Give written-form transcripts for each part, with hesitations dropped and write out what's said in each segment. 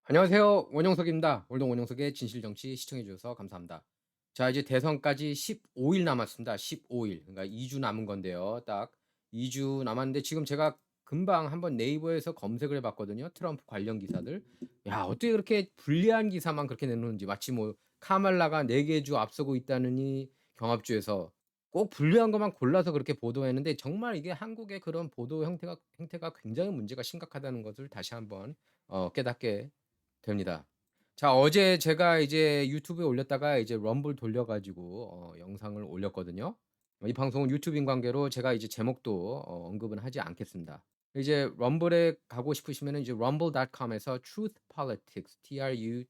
안녕하세요. 원영석입니다. 오늘도 원영석의 진실정치 시청해 주셔서 감사합니다. 자, 이제 대선까지 15일 남았습니다. 15일. 그러니까 2주 남은 건데요. 딱 2주 남았는데 지금 제가 금방 한번 네이버에서 검색을 해 봤거든요. 트럼프 관련 기사들. 야, 어떻게 그렇게 불리한 기사만 그렇게 내놓는지. 마치 뭐 카말라가 4개 주 앞서고 있다느니 경합주에서 꼭 불리한 것만 골라서 그렇게 보도했는데 정말 이게 한국의 그런 보도 형태가 굉장히 문제가 심각하다는 것을 다시 한번 깨닫게 됩니다. 자, 어제 제가 이제 유튜브에 올렸다가 이제 럼블 돌려 가지고 영상을 올렸거든요. 이 방송은 유튜브인 관계로 제가 이제 제목도 언급은 하지 않겠습니다. 이제 럼블에 가고 싶으시면은 이제 rumble.com에서 truth politics truth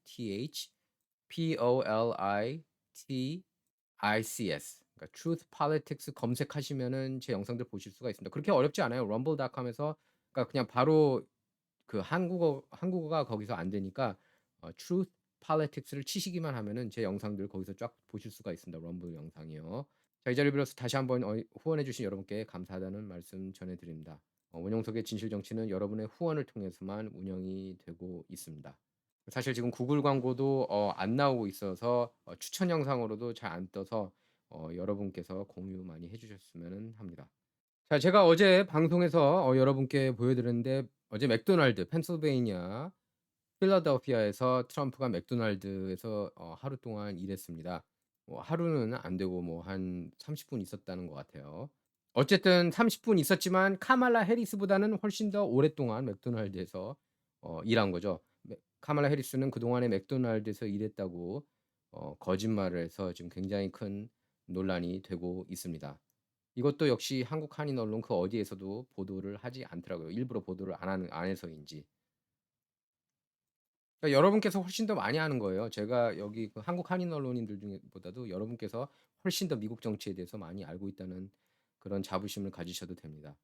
politics 그러니까 truth politics 검색하시면은 제 영상들 보실 수가 있습니다. 그렇게 어렵지 않아요. rumble.com에서 그러니까 그냥 바로 그 한국어가 거기서 안 되니까 truth politics를 치시기만 하면은 제 영상들 거기서 쫙 보실 수가 있습니다. 럼블 영상이요. 자, 이 자리를 빌어서 다시 한번 후원해 주신 여러분께 감사하다는 말씀 전해 드립니다. 원영석의 진실 정치는 여러분의 후원을 통해서만 운영이 되고 있습니다. 사실 지금 구글 광고도 안 나오고 있어서 추천 영상으로도 잘 안 떠서 여러분께서 공유 많이 해 주셨으면은 합니다. 자, 제가 어제 방송에서 여러분께 보여 드렸는데 어제 맥도날드 펜실베이니아 필라델피아에서 트럼프가 맥도날드에서 하루 동안 일했습니다. 뭐 하루는 안 되고 뭐 한 30분 있었다는 것 같아요. 어쨌든 30분 있었지만 카말라 해리스보다는 훨씬 더 오랫동안 맥도날드에서 일한 거죠. 카말라 해리스는 그동안에 맥도날드에서 일했다고 거짓말을 해서 지금 굉장히 큰 논란이 되고 있습니다. 이것도 역시 한국 한인 언론 그 어디에서도 보도를 하지 않더라고요. 일부러 보도를 안 해서인지. 그러니까 여러분께서 훨씬 더 많이 아는 거예요. 제가 여기 그 한국 한인 언론인들 중에 보다도 여러분께서 훨씬 더 미국 정치에 대해서 많이 알고 있다는 그런 자부심을 가지셔도 됩니다.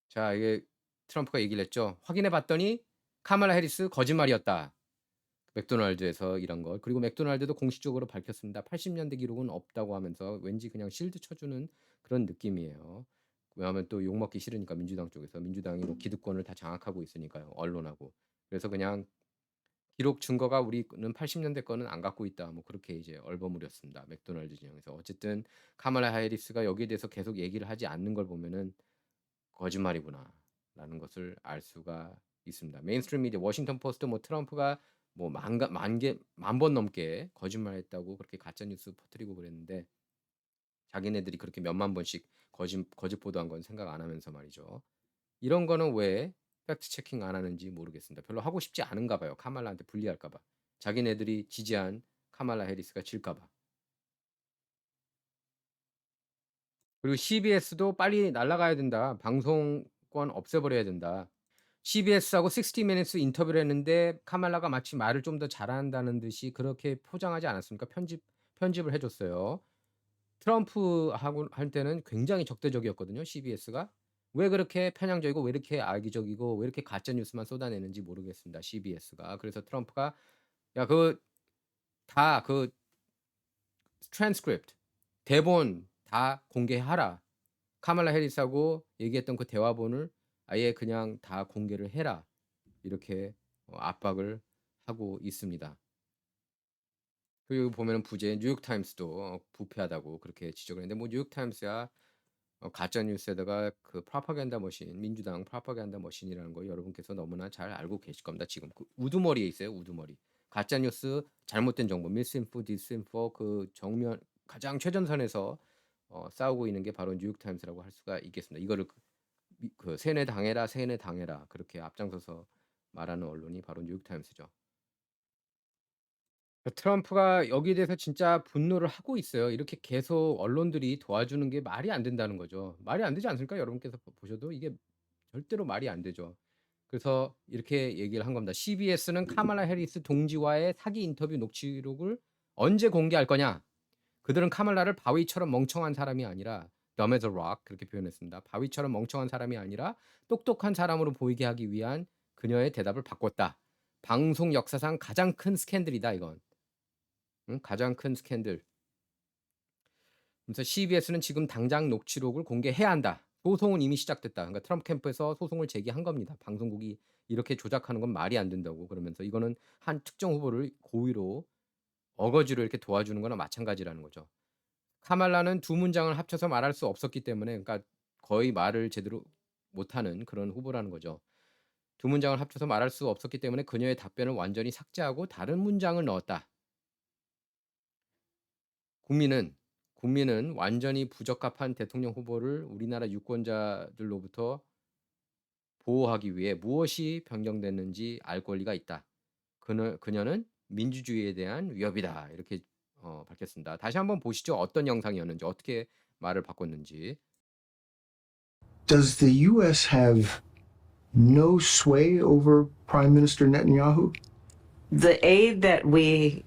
자, 이게 트럼프가 얘기를 했죠. "확인해 봤더니 카말라 해리스 거짓말이었다." 맥도날드에서 일한 것. 그리고 맥도날드도 공식적으로 밝혔습니다. 80 년대 기록은 없다고 하면서 왠지 그냥 실드 쳐 주는 그런 느낌이에요. 왜냐하면 또 욕먹기 싫으니까 민주당 쪽에서. 민주당이 뭐 기득권을 다 장악하고 있으니까요, 언론하고. 그래서 그냥 "기록 증거가 우리는 80 년대 거는 안 갖고 있다." 뭐 그렇게 이제 얼버무렸습니다, 맥도날드 진영에서. 어쨌든 카말라 해리스가 여기에 대해서 계속 얘기를 하지 않는 걸 보면은 '거짓말이구나.'라는 것을 알 수가 있습니다. 메인스트림 미디어 워싱턴 포스트 뭐 트럼프가 뭐 만 번 넘게 거짓말했다고 그렇게 가짜 뉴스 퍼뜨리고 그랬는데 자기네들이 그렇게 몇만 번씩 거짓 보도한 건 생각 안 하면서 말이죠. 이런 거는 왜 팩트 체킹 안 하는지 모르겠습니다. 별로 하고 싶지 않은가 봐요. 카말라한테 불리할까 봐. 자기네들이 지지한 카말라 해리스가 질까 봐. 그리고 CBS도 "빨리 날아가야 된다. 방송권 없애버려야 된다." CBS하고 60 미니츠 인터뷰를 했는데 카말라가 마치 말을 좀 더 잘한다는 듯이 그렇게 포장하지 않았습니까? 편집을 해 줬어요. 트럼프하고 할 때는 굉장히 적대적이었거든요, CBS가. 왜 그렇게 편향적이고 왜 이렇게 악의적이고 왜 이렇게 가짜 뉴스만 쏟아내는지 모르겠습니다, CBS가. 그래서 트럼프가 "야 그 트랜스크립트 대본 다 공개하라. 카말라 해리스하고 얘기했던 그 대화본을 아예 그냥 다 공개를 해라." 이렇게 압박을 하고 있습니다. 그리고 보면은 부재 뉴욕 타임스도 부패하다고 그렇게 지적을 했는데 뭐 뉴욕 타임스야 가짜 뉴스에다가 그 프로파간다 머신, 민주당 프로파간다 머신이라는 거 여러분께서 너무나 잘 알고 계실 겁니다. 지금 그 우두머리에 있어요, 우두머리. 가짜 뉴스, 잘못된 정보, 미스인포, 디스인포 그 정면 가장 최전선에서 싸우고 있는 게 바로 뉴욕 타임스라고 할 수가 있겠습니다. 이거를 세뇌 당해라, 세뇌 당해라 그렇게 앞장서서 말하는 언론이 바로 뉴욕 타임스죠. 트럼프가 여기에 대해서 진짜 분노를 하고 있어요. 이렇게 계속 언론들이 도와주는 게 말이 안 된다는 거죠. 말이 안 되지 않습니까? 여러분께서 보셔도 이게 절대로 말이 안 되죠. 그래서 이렇게 얘기를 한 겁니다. CBS는 카말라 해리스 동지와의 사기 인터뷰 녹취록을 언제 공개할 거냐? 그들은 카말라를 바위처럼 멍청한 사람이 아니라 dumb as a rock 그렇게 표현했습니다. 바위처럼 멍청한 사람이 아니라 똑똑한 사람으로 보이게 하기 위한 그녀의 대답을 바꿨다. 방송 역사상 가장 큰 스캔들이다 이건. 응? 가장 큰 스캔들. 그래서 CBS는 지금 당장 녹취록을 공개해야 한다. 소송은 이미 시작됐다. 그러니까 트럼프 캠프에서 소송을 제기한 겁니다. 방송국이 이렇게 조작하는 건 말이 안 된다고 그러면서 이거는 한 특정 후보를 고의로 어거지로 이렇게 도와주는 거나 마찬가지라는 거죠. 카말라는 두 문장을 합쳐서 말할 수 없었기 때문에 그러니까 거의 말을 제대로 못하는 그런 후보라는 거죠. 두 문장을 합쳐서 말할 수 없었기 때문에 그녀의 답변을 완전히 삭제하고 다른 문장을 넣었다. 국민은 국민은 완전히 부적합한 대통령 후보를 우리나라 유권자들로부터 보호하기 위해 무엇이 변경됐는지 알 권리가 있다. 그녀는 민주주의에 대한 위협이다. 이렇게 밝혔습니다. 다시 한번 보시죠. 어떤 영상이었는지 어떻게 말을 바꿨는지. Does the U.S. have no sway over Prime Minister Netanyahu? The aid that we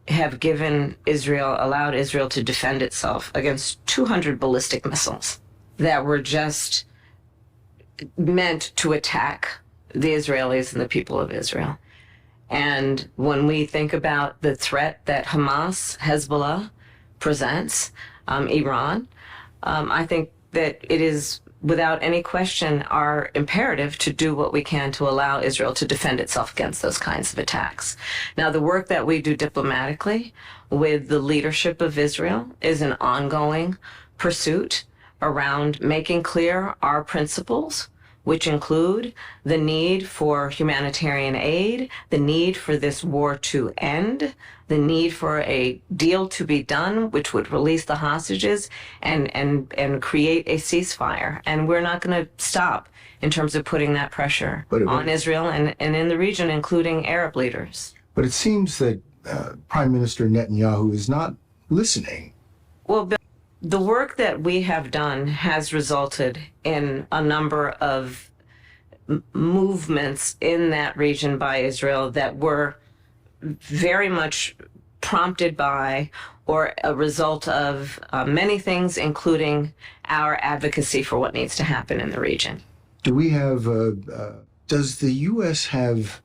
have given Israel allowed Israel to defend itself against 200 ballistic missiles that were just meant to attack the Israelis and the people of Israel. And when we think about the threat that Hamas, Hezbollah presents, Iran, I think that it is without any question our imperative to do what we can to allow Israel to defend itself against those kinds of attacks. Now, the work that we do diplomatically with the leadership of Israel is an ongoing pursuit around making clear our principles, which include the need for humanitarian aid, the need for this war to end, the need for a deal to be done, which would release the hostages and create a ceasefire. And we're not going to stop in terms of putting that pressure on Israel and in the region, including Arab leaders. But it seems that Prime Minister Netanyahu is not listening. Well, the work that we have done has resulted in a number of movements in that region by Israel that were very much prompted by or a result of many things, including our advocacy for what needs to happen in the region. Does the U.S. have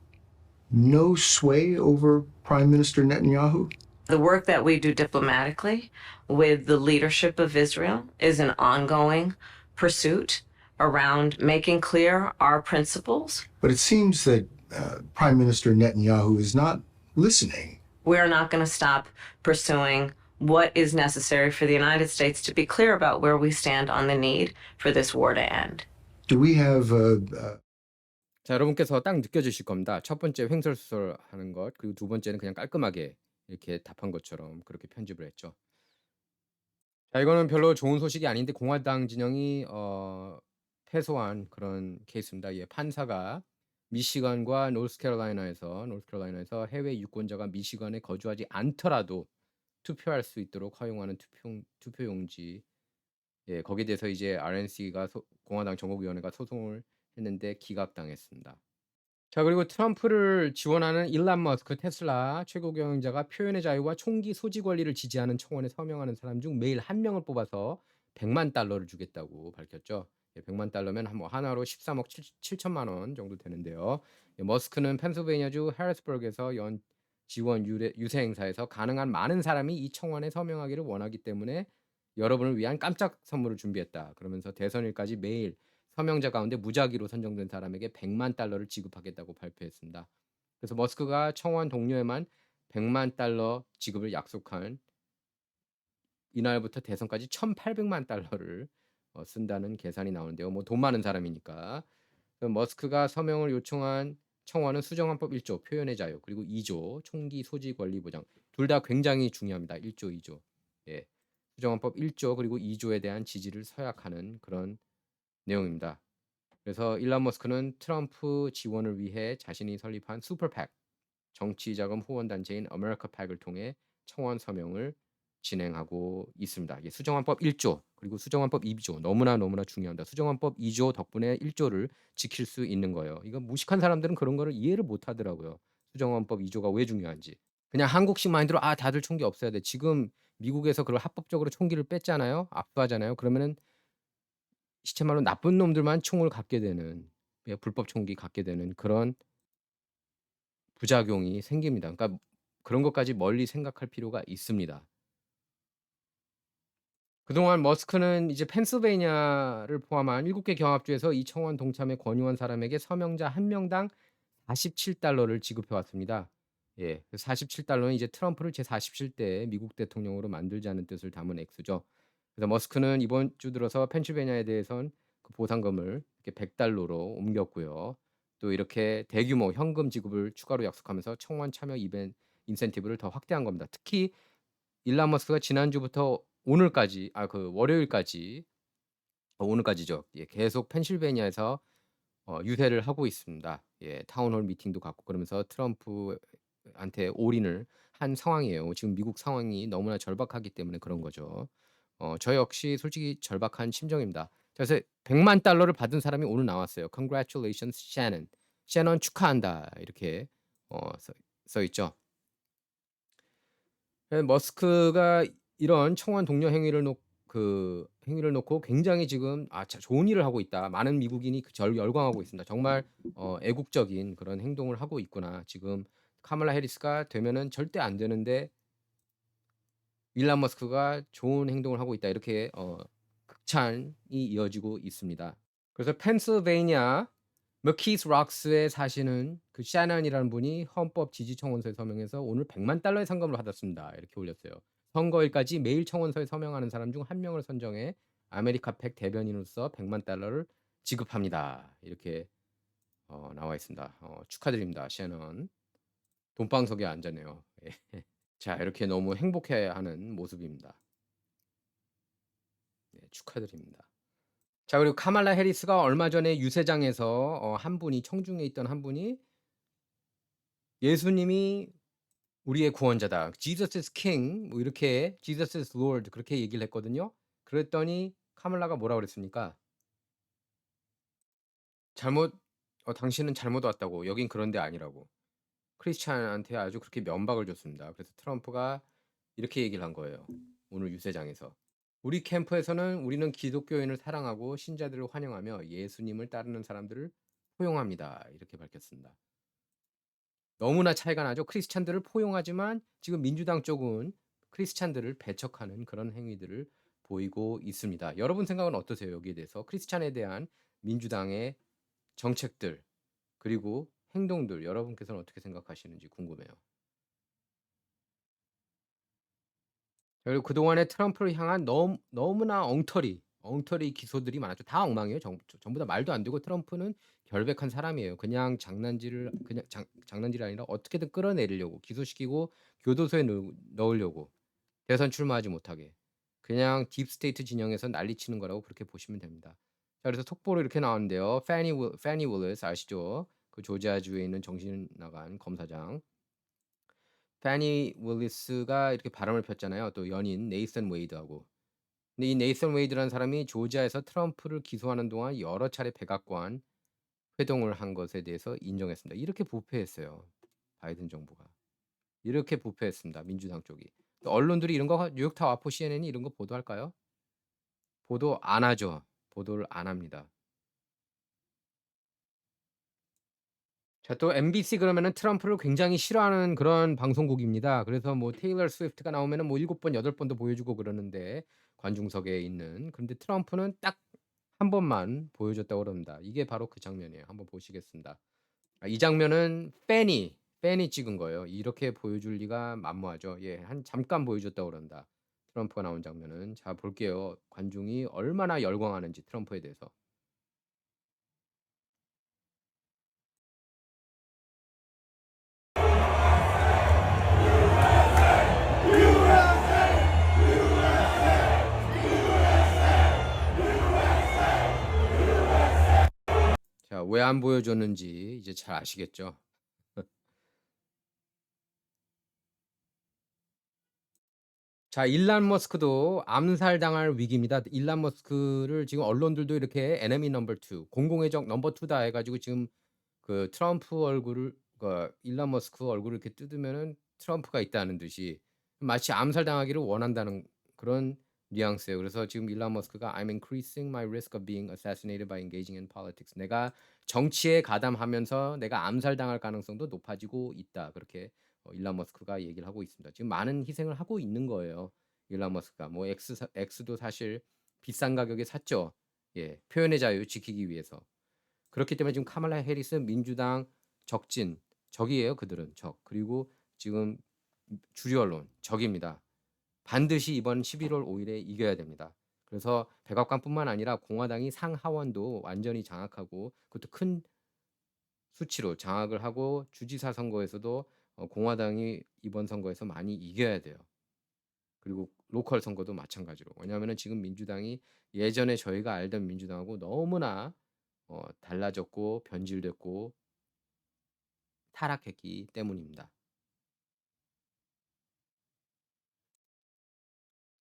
no sway over Prime Minister Netanyahu? The work that we do diplomatically with the leadership of Israel is an ongoing pursuit around making clear our principles. But it seems that Prime Minister Netanyahu is not listening. We're not going to stop pursuing what is necessary for the United States to be clear about where we stand on the need for this war to end. Do we have 자, 여러분께서 딱 느껴지실 겁니다. 첫 번째 횡설수설하는 것, 그리고 두 번째는 그냥 깔끔하게 이렇게 답한 것처럼 그렇게 편집을 했죠. 자, 이거는 별로 좋은 소식이 아닌데 공화당 진영이 패소한 그런 케이스입니다. 예, 판사가 미시건과 노스캐롤라이나에서 해외 유권자가 미시건에 거주하지 않더라도 투표할 수 있도록 허용하는 투표용지, 예, 거기에 대해서 이제 RNC가 공화당 정국위원회가 소송을 했는데 기각당했습니다. 자, 그리고 트럼프를 지원하는 일론 머스크 테슬라 최고 경영자가 표현의 자유와 총기 소지 권리를 지지하는 청원에 서명하는 사람 중 매일 한 명을 뽑아서 $1,000,000를 주겠다고 밝혔죠. 예, $1,000,000면 하나로 13억 7천만 원 정도 되는데요. 예, 머스크는 펜실베이니아주 해리스버그에서 연 지원 유세 행사에서 가능한 많은 사람이 이 청원에 서명하기를 원하기 때문에 여러분을 위한 깜짝 선물을 준비했다. 그러면서 대선일까지 매일 서명자 가운데 무작위로 선정된 사람에게 $1,000,000를 지급하겠다고 발표했습니다. 그래서 머스크가 청원 동료에만 $1,000,000 지급을 약속한 이날부터 대선까지 $1,800,000를 쓴다는 계산이 나오는데요. 뭐 돈 많은 사람이니까. 머스크가 서명을 요청한 청원은 수정헌법 1조 표현의 자유, 그리고 2조 총기 소지 권리 보장. 둘 다 굉장히 중요합니다. 1조, 2조. 예. 수정헌법 1조 그리고 2조에 대한 지지를 서약하는 그런 내용입니다. 그래서 일론 머스크는 트럼프 지원을 위해 자신이 설립한 슈퍼팩, 정치자금 후원 단체인 아메리카 팩을 통해 청원 서명을 진행하고 있습니다. 이게 수정헌법 1조 그리고 수정헌법 2조 너무나 중요합니다. 수정헌법 2조 덕분에 1조를 지킬 수 있는 거예요. 이거 무식한 사람들은 그런 거를 이해를 못 하더라고요. 수정헌법 2조가 왜 중요한지. 그냥 한국식 마인드로 다들 총기 없애야 돼. 지금 미국에서 그걸 합법적으로 총기를 뺐잖아요. 압수하잖아요. 그러면은 시체 말로 나쁜 놈들만 총을 갖게 되는, 예, 불법 총기 갖게 되는 그런 부작용이 생깁니다. 그러니까 그런 것까지 멀리 생각할 필요가 있습니다. 그동안 머스크는 이제 펜실베이니아를 포함한 7개 경합주에서 이 청원 동참에 권유한 사람에게 서명자 1 명당 $47를 지급해 왔습니다. 예. 그 $47는 이제 트럼프를 제47대 미국 대통령으로 만들자는 뜻을 담은 액수죠. 그래서 머스크는 이번 주 들어서 펜실베이니아에 대해선 그 보상금을 이렇게 $100로 옮겼고요. 또 이렇게 대규모 현금 지급을 추가로 약속하면서 청원 참여 인센티브를 더 확대한 겁니다. 특히 일론 머스크가 지난주부터 오늘까지 그 월요일까지 오늘까지죠. 예, 계속 펜실베이니아에서 유세를 하고 있습니다. 예, 타운홀 미팅도 갖고 그러면서 트럼프한테 올인을 한 상황이에요. 지금 미국 상황이 너무나 절박하기 때문에 그런 거죠. 저 역시 솔직히 절박한 심정입니다. 그래서 $1,000,000를 받은 사람이 오늘 나왔어요. "Congratulations, Shannon." "셔넌 축하한다." 이렇게 써 있죠. 머스크가 이런 청원 독려 행위를 놓고 굉장히 지금 좋은 일을 하고 있다. 많은 미국인이 열광하고 있습니다. 정말 애국적인 그런 행동을 하고 있구나. 지금 카멀라 해리스가 되면은 절대 안 되는데 일론 머스크가 좋은 행동을 하고 있다. 이렇게 극찬이 이어지고 있습니다. 그래서 펜실베이니아 머키스 록스에 사시는 그 샤넌이라는 분이 헌법 지지 청원서에 서명해서 오늘 $1,000,000의 상금을 받았습니다. 이렇게 올렸어요. 선거일까지 매일 청원서에 서명하는 사람 중 한 명을 선정해 아메리카 팩 대변인으로서 $1,000,000를 지급합니다. 이렇게 나와 있습니다. 축하드립니다, 샤넌. 돈방석에 앉았네요. 예. 자, 이렇게 너무 행복해하는 모습입니다. 네, 축하드립니다. 자, 그리고 카말라 해리스가 얼마 전에 유세장에서 한 분이 청중에 있던 한 분이 "예수님이 우리의 구원자다. Jesus is king." 뭐 이렇게 Jesus is Lord 그렇게 얘기를 했거든요. 그랬더니 카말라가 뭐라 그랬습니까? 잘못 당신은 잘못 왔다고. 여긴 그런 데 아니라고. 크리스찬한테 아주 그렇게 면박을 줬습니다. 그래서 트럼프가 이렇게 얘기를 한 거예요. 오늘 유세장에서. "우리 캠프에서는 우리는 기독교인을 사랑하고 신자들을 환영하며 예수님을 따르는 사람들을 포용합니다." 이렇게 밝혔습니다. 너무나 차이가 나죠. 크리스찬들을 포용하지만 지금 민주당 쪽은 크리스찬들을 배척하는 그런 행위들을 보이고 있습니다. 여러분 생각은 어떠세요? 여기에 대해서 크리스찬에 대한 민주당의 정책들 그리고 행동들 여러분께서는 어떻게 생각하시는지 궁금해요. 그리고 그동안에 트럼프를 향한 너무나 엉터리 기소들이 많았죠. 다 엉망이에요. 전부 다 말도 안 되고 트럼프는 결백한 사람이에요. 그냥 장난질이 아니라 어떻게든 끌어내리려고 기소시키고 교도소에 넣으려고 대선 출마하지 못하게. 그냥 딥스테이트 진영에서 난리치는 거라고 그렇게 보시면 됩니다. 자, 그래서 속보로 이렇게 나왔는데요. 패니 윌리스 아시죠? 그 조지아주에 있는 정신 나간 검사장. 패니 윌리스가 이렇게 바람을 폈잖아요. 또 연인 네이선 웨이드하고. 근데 이 네이선 웨이드라는 사람이 조지아에서 트럼프를 기소하는 동안 여러 차례 백악관 회동을 한 것에 대해서 인정했습니다. 이렇게 부패했어요. 바이든 정부가. 이렇게 부패했습니다. 민주당 쪽이. 또 언론들이 이런 거 뉴욕 와포 CNN이 이런 거 보도할까요? 보도 안 하죠. 보도를 안 합니다. 자, 또 MBC 그러면은 트럼프를 굉장히 싫어하는 그런 방송국입니다. 그래서 뭐 테일러 스위프트가 나오면은 뭐 7번 8번도 보여주고 그러는데 관중석에 있는. 근데 트럼프는 딱 한 번만 보여줬다고 그럽니다. 이게 바로 그 장면이에요. 한번 보시겠습니다. 이 장면은 팬이 찍은 거예요. 이렇게 보여줄 리가 만무하죠. 예, 한 잠깐 보여줬다고 그런다. 트럼프가 나온 장면은. 자, 볼게요. 관중이 얼마나 열광하는지 트럼프에 대해서. 자, 왜 안 보여줬는지 이제 잘 아시겠죠? 자, 일론 머스크도 암살당할 위기입니다. 일론 머스크를 지금 언론들도 이렇게 enemy number 2, 공공의 적 넘버 2다 해 가지고 지금 그 트럼프 얼굴을 일론 머스크 얼굴을 이렇게 뜯으면은 트럼프가 있다는 듯이 마치 암살당하기를 원한다는 그런 뉘앙스예요. 그래서 지금 일론 머스크가 "I'm increasing my risk of being assassinated by engaging in politics." 내가 정치에 가담하면서 내가 암살당할 가능성도 높아지고 있다. 그렇게 일론 머스크가 얘기를 하고 있습니다. 지금 많은 희생을 하고 있는 거예요. 일론 머스크가. 뭐 X도 사실 비싼 가격에 샀죠. 예. 표현의 자유 지키기 위해서. 그렇기 때문에 지금 카말라 해리스 민주당 적이에요, 그들은 적. 그리고 지금 주류 언론 적입니다. 반드시 이번 11월 5일에 이겨야 됩니다. 그래서 백악관뿐만 아니라 공화당이 상하원도 완전히 장악하고 그것도 큰 수치로 장악을 하고 주지사 선거에서도 공화당이 이번 선거에서 많이 이겨야 돼요. 그리고 로컬 선거도 마찬가지로. 왜냐하면은 지금 민주당이 예전에 저희가 알던 민주당하고 너무나 달라졌고 변질됐고 타락했기 때문입니다.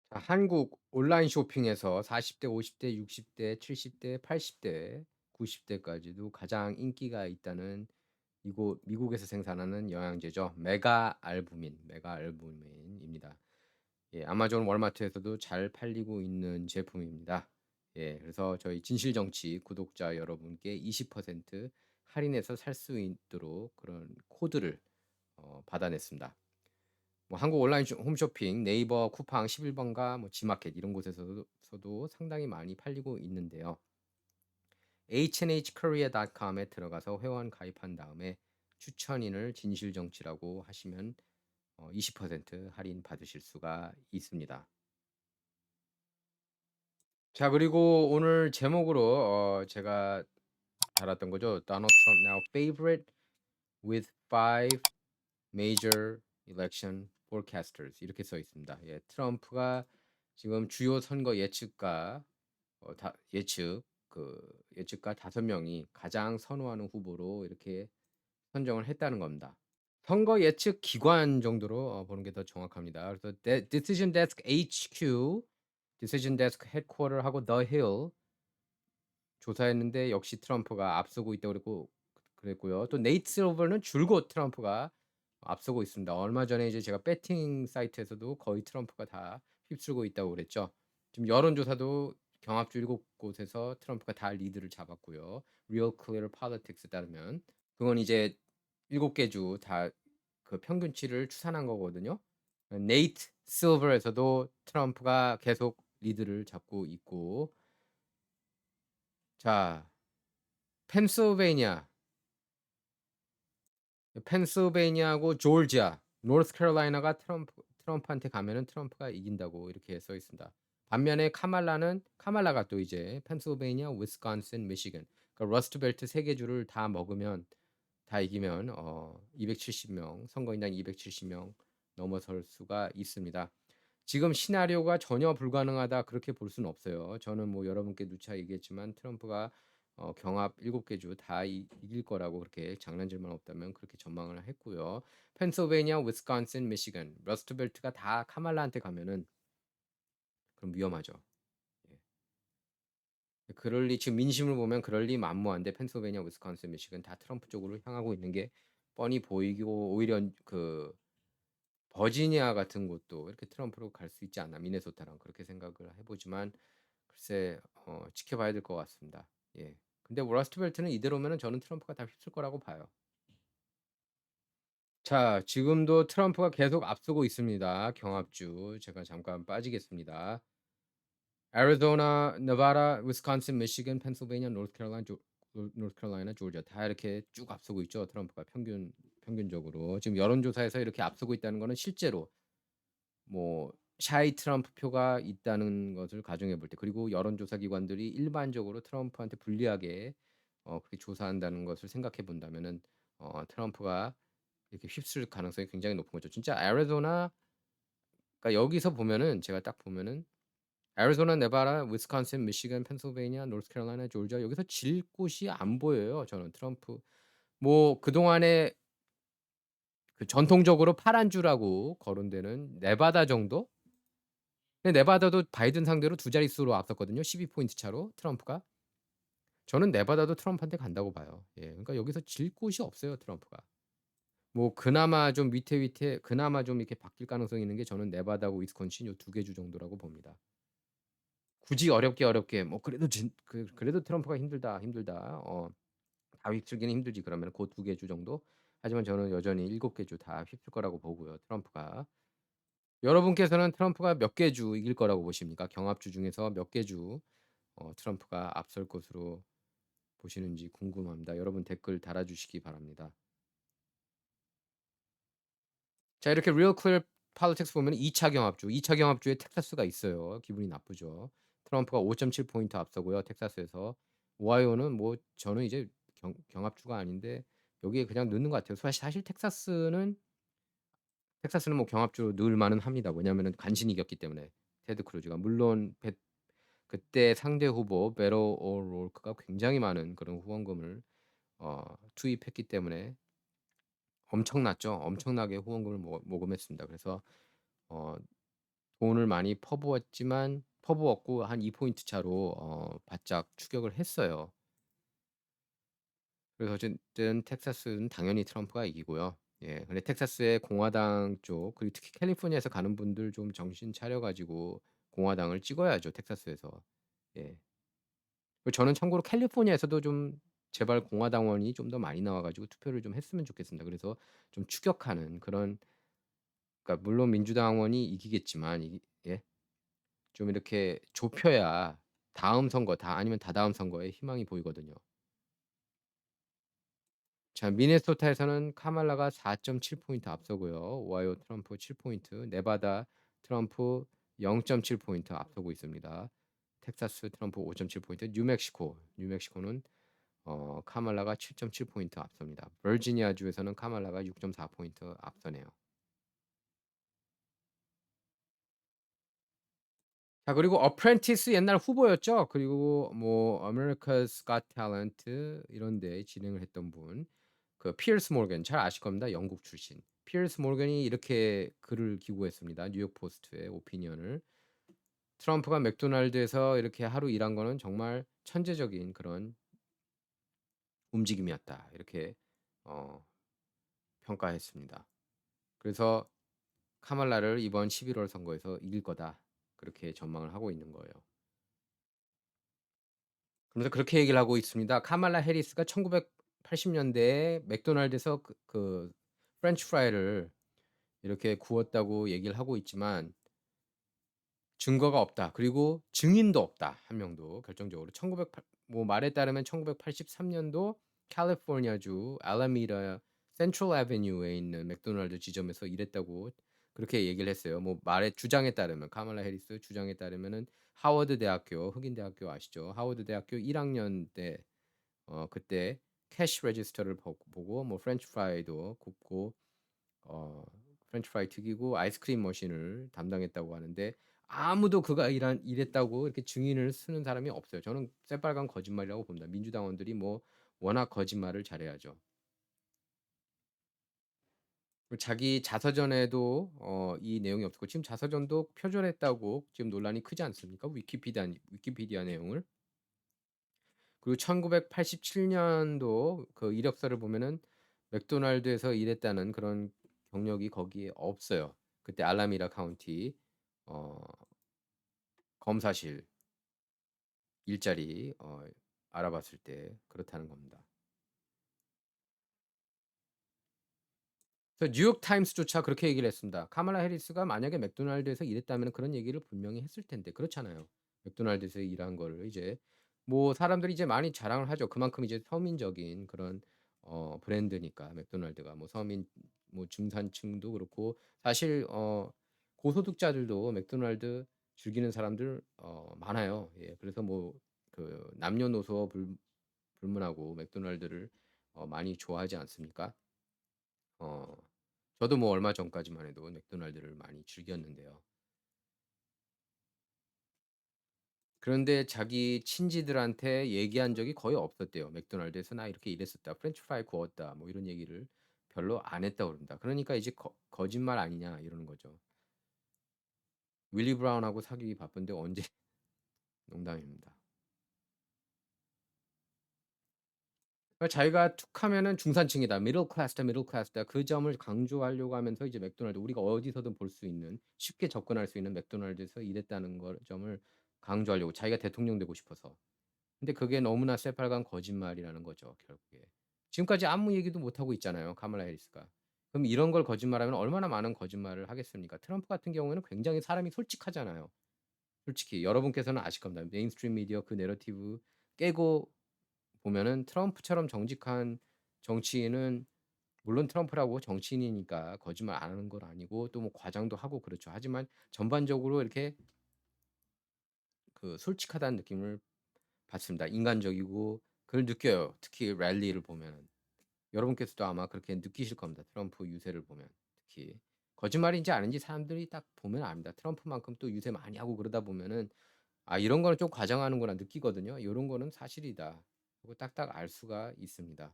자, 한국 온라인 쇼핑에서 40대, 50대, 60대, 70대, 80대, 90대까지도 가장 인기가 있다는 이곳 미국에서 생산하는 영양제죠. 메가 알부민입니다. 예, 아마존 월마트에서도 잘 팔리고 있는 제품입니다. 예, 그래서 저희 진실정치 구독자 여러분께 20% 할인해서 살 수 있도록 그런 코드를 받아냈습니다. 뭐 한국 온라인 홈쇼핑, 네이버, 쿠팡, 11번가, 뭐 지마켓 이런 곳에서도 상당히 많이 팔리고 있는데요. hnhkorea.com에 들어가서 회원 가입한 다음에 추천인을 진실정치라고 하시면 20% 할인 받으실 수가 있습니다. 자, 그리고 오늘 제목으로 제가 달았던 거죠. Donald Trump now favorite with 5 major election forecasters 이렇게 써 있습니다. 예, 트럼프가 지금 주요 선거 예측가 예측가 5명이 가장 선호하는 후보로 이렇게 선정을 했다는 겁니다. 선거 예측 기관 정도로 보는 게 더 정확합니다. 그래서 Decision Desk HQ, Decision Desk Headquarter하고 The Hill 조사했는데 역시 트럼프가 앞서고 있다고 그랬고요. 또 네이트 실버는 줄곧 트럼프가 앞서고 있습니다. 얼마 전에 이제 제가 배팅 사이트에서도 거의 트럼프가 다 휩쓸고 있다고 그랬죠. 지금 여론조사도 경합주 7곳에서 트럼프가 다 리드를 잡았고요. Real Clear Politics에 따르면 그건 이제 7개 주 다 그 평균치를 추산한 거거든요. 네이트 실버에서도 트럼프가 계속 리드를 잡고 있고 자, 펜실베이니아하고 조지아, 노스캐롤라이나가 트럼프한테 가면은 트럼프가 이긴다고 이렇게 써 있습니다. 반면에 카말라가 또 이제 펜실베이니아, 위스콘신, 미시건, 그러니까 러스트벨트 3개 주를 다 먹으면 다 이기면 270명 선거인당 270명 넘어설 수가 있습니다. 지금 시나리오가 전혀 불가능하다 그렇게 볼 수는 없어요. 저는 뭐 여러분께 누차 얘기했지만 트럼프가 경합 7개 주 다 이길 거라고 그렇게 장난질만 없다면 그렇게 전망을 했고요. 펜실베이니아, 위스콘신, 미시건, 러스트벨트가 다 카말라한테 가면은 그럼 위험하죠. 예. 그럴 리 지금 민심을 보면 그럴 리 만무한데 펜실베이니아, 위스콘신, 미시건 다 트럼프 쪽으로 향하고 있는 게 뻔히 보이고 오히려 그 버지니아 같은 곳도 이렇게 트럼프로 갈 수 있지 않나 미네소타랑 그렇게 생각을 해보지만 글쎄 지켜봐야 될 것 같습니다. 예. 근데 러스트벨트는 이대로면은 저는 트럼프가 다 휩쓸 거라고 봐요. 자, 지금도 트럼프가 계속 앞서고 있습니다. 경합주 제가 잠깐 빠지겠습니다. 애리조나, 네바다, 위스콘신, 미시건, 펜실베이니아, 노스캐롤라이나, 조지아 다 이렇게 쭉 앞서고 있죠. 트럼프가 평균적으로 지금 여론조사에서 이렇게 앞서고 있다는 거는 실제로 뭐 샤이 트럼프 표가 있다는 것을 가정해 볼 때 그리고 여론조사 기관들이 일반적으로 트럼프한테 불리하게 그렇게 조사한다는 것을 생각해 본다면은 트럼프가 이렇게 휩쓸 가능성이 굉장히 높은 거죠. 진짜 애리조나 그러니까 여기서 보면은 제가 딱 보면은 애리조나, 네바다, 위스콘신, 미시건, 펜실베이니아, 노스캐롤라이나, 조지아 여기서 질 곳이 안 보여요. 저는 트럼프 뭐 그동안에 그 전통적으로 파란 주라고 거론되는 네바다 정도? 근데 네바다도 바이든 상대로 두 자릿수로 앞섰거든요. 12포인트 차로 트럼프가. 저는 네바다도 트럼프한테 간다고 봐요. 예. 그러니까 여기서 질 곳이 없어요, 트럼프가. 뭐 그나마 좀 위태 그나마 좀 이렇게 바뀔 가능성이 있는 게 저는 네바다하고 위스콘신 요 2개 주 정도라고 봅니다. 굳이 어렵게 뭐 그래도 트럼프가 힘들다. 다 휩쓸기는 힘들지 그러면 그 2개 주 정도. 하지만 저는 여전히 7개 주 다 휩쓸 거라고 보고요, 트럼프가. 여러분께서는 트럼프가 몇 개 주 이길 거라고 보십니까? 경합주 중에서 몇 개 주 트럼프가 앞설 것으로 보시는지 궁금합니다. 여러분 댓글 달아주시기 바랍니다. 자, 이렇게 Real Clear Politics 보면 2차 경합주, 2차 경합주에 텍사스가 있어요. 기분이 나쁘죠. 트럼프가 5.7포인트 앞서고요. 텍사스에서. 오하이오는 뭐 저는 이제 경합주가 아닌데 여기에 그냥 넣는 것 같아요. 사실 텍사스는 뭐 경합주로 넣을 만은 합니다. 왜냐하면은 간신히 이겼기 때문에 테드 크루즈가 물론 그때 상대 후보 베로 오로크가 굉장히 많은 그런 후원금을 투입했기 때문에 엄청났죠. 엄청나게 후원금을 모금했습니다. 그래서 어 돈을 많이 퍼부었고 한 2포인트 차로 바짝 추격을 했어요. 그래서 어쨌든 텍사스는 당연히 트럼프가 이기고요. 예. 근데 텍사스의 공화당 쪽 그리고 특히 캘리포니아에서 가는 분들 좀 정신 차려 가지고 공화당을 찍어야죠, 텍사스에서. 예. 저는 참고로 캘리포니아에서도 좀 제발 공화당원이 좀 더 많이 나와 가지고 투표를 좀 했으면 좋겠습니다. 그래서 좀 추격하는 그런, 그러니까 물론 민주당원이 이기겠지만 예. 좀 이렇게 좁혀야 다음 선거 아니면 다다음 선거에 희망이 보이거든요. 자, 미네소타에서는 카말라가 4.7포인트 앞서고요. 오하이오 트럼프 7포인트, 네바다 트럼프 0.7포인트 앞서고 있습니다. 텍사스 트럼프 5.7포인트, 뉴멕시코는 카말라가 7.7포인트 앞섭니다. 버지니아 주에서는 카말라가 6.4포인트 앞서네요. 자, 그리고 어프렌티스 옛날 후보였죠. 그리고 뭐 America's Got Talent 이런 데 진행을 했던 분. 그 피어스 모건 잘 아실 겁니다. 영국 출신. 피어스 모건이 이렇게 글을 기고했습니다. 뉴욕 포스트에 오피니언을. 트럼프가 맥도날드에서 이렇게 하루 일한 거는 정말 천재적인 그런 움직임이었다. 이렇게 어 평가했습니다. 그래서 카말라를 이번 11월 선거에서 이길 거다. 그렇게 전망을 하고 있는 거예요. 그래서 그렇게 얘기를 하고 있습니다. 카말라 해리스가 1980년대에 맥도날드에서 그 프렌치 프라이를 이렇게 구웠다고 얘기를 하고 있지만 증거가 없다. 그리고 증인도 없다. 한 명도 결정적으로 뭐 말에 따르면 1983년도 캘리포니아주 알라미다 센트럴 애비뉴에 있는 맥도날드 지점에서 일했다고 그렇게 얘기를 했어요. 뭐 말의 주장에 따르면 카말라 해리스 주장에 따르면은 하워드 대학교 흑인 대학교 아시죠? 하워드 대학교 1학년 때 그때 캐시 레지스터를 보고 뭐 프렌치 프라이도 굽고 어 프렌치 프라이 튀기고 아이스크림 머신을 담당했다고 하는데 아무도 그가 일했다고 이렇게 증인을 쓰는 사람이 없어요. 저는 새빨간 거짓말이라고 봅니다. 민주당원들이 뭐 워낙 거짓말을 잘해야죠. 자기 자서전에도 이 내용이 없었고 지금 자서전도 표절했다고 지금 논란이 크지 않습니까? 위키피디아 내용을. 그리고 1987년도 그 이력서를 보면은 맥도날드에서 일했다는 그런 경력이 거기에 없어요. 그때 알라미라 카운티 어 검사실 일자리 알아봤을 때 그렇다는 겁니다. 그래서 뉴욕 타임스조차 그렇게 얘기를 했습니다. 카말라 해리스가 만약에 맥도날드에서 일했다면 그런 얘기를 분명히 했을 텐데 그렇잖아요. 맥도날드에서 일한 거를 이제 뭐 사람들이 이제 많이 자랑을 하죠. 그만큼 이제 서민적인 그런 브랜드니까 맥도날드가 뭐 서민 뭐 중산층도 그렇고 사실 고소득자들도 맥도날드 즐기는 사람들 많아요. 예. 그래서 뭐 그 남녀노소 불문하고 맥도날드를 많이 좋아하지 않습니까? 어 저도 뭐 얼마 전까지만 해도 맥도날드를 많이 즐겼는데요. 그런데 자기 친지들한테 얘기한 적이 거의 없었대요. 맥도날드에서 "나 이렇게 일했었다. 프렌치 프라이 구웠다." 뭐 이런 얘기를 별로 안 했다고 그럽니다. 그러니까 이제 거짓말 아니냐 이러는 거죠. 윌리 브라운하고 사귀기 바쁜데 언제 농담입니다. 자기가 툭하면은 중산층이다. 미들 클래스다, 미들 클래스다. 그 점을 강조하려고 하면서 이제 맥도날드 우리가 어디서든 볼 수 있는 쉽게 접근할 수 있는 맥도날드에서 일했다는 점을 강조하려고 자기가 대통령 되고 싶어서. 근데 그게 너무나 새빨간 거짓말이라는 거죠, 결국에. 지금까지 아무 얘기도 못 하고 있잖아요, 카말라 해리스가. 그럼 이런 걸 거짓말하면 얼마나 많은 거짓말을 하겠습니까? 트럼프 같은 경우에는 굉장히 사람이 솔직하잖아요. 솔직히 여러분께서는 아실 겁니다. 메인스트림 미디어 그 내러티브 깨고 보면은 트럼프처럼 정직한 정치인은 물론 트럼프라고 정치인이니까 거짓말 안 하는 건 아니고 또 뭐 과장도 하고 그렇죠. 하지만 전반적으로 이렇게 그 솔직하다는 느낌을 받습니다. 인간적이고 그걸 느껴요. 특히 랠리를 보면은. 여러분께서도 아마 그렇게 느끼실 겁니다. 트럼프 유세를 보면 특히. 거짓말인지 아닌지 사람들이 딱 보면 압니다. 트럼프만큼 또 유세 많이 하고 그러다 보면은 '아 이런 거는 좀 과장하는구나.' 느끼거든요. 요런 거는 사실이다. 그거 딱딱 알 수가 있습니다.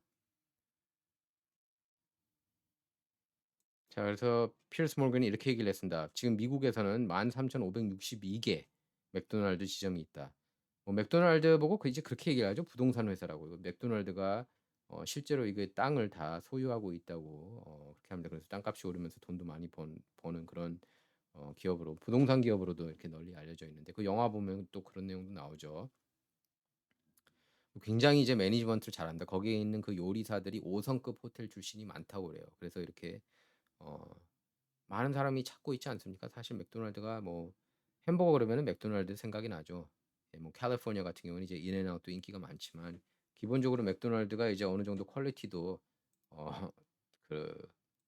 자 그래서 피어스 몰건이 이렇게 얘기를 했습니다. "지금 미국에서는 13,562개 맥도날드 지점이 있다." 뭐 맥도날드 보고 이제 그렇게 얘기를 하죠. 부동산 회사라고. 이거 맥도날드가 실제로 이게 땅을 다 소유하고 있다고 그렇게 합니다. 그래서 땅값이 오르면서 돈도 많이 버는 그런 기업으로 부동산 기업으로도 이렇게 널리 알려져 있는데 그 영화 보면 또 그런 내용도 나오죠. 굉장히 이제 매니지먼트를 잘한다. 거기에 있는 그 요리사들이 5 성급 호텔 출신이 많다고 그래요. 그래서 이렇게 어 많은 사람이 찾고 있지 않습니까? 사실 맥도날드가 뭐 햄버거 그러면은 맥도날드 생각이 나죠. 예 뭐 캘리포니아 같은 경우는 이제 인앤아웃도 인기가 많지만 기본적으로 맥도날드가 이제 어느 정도 퀄리티도 어 그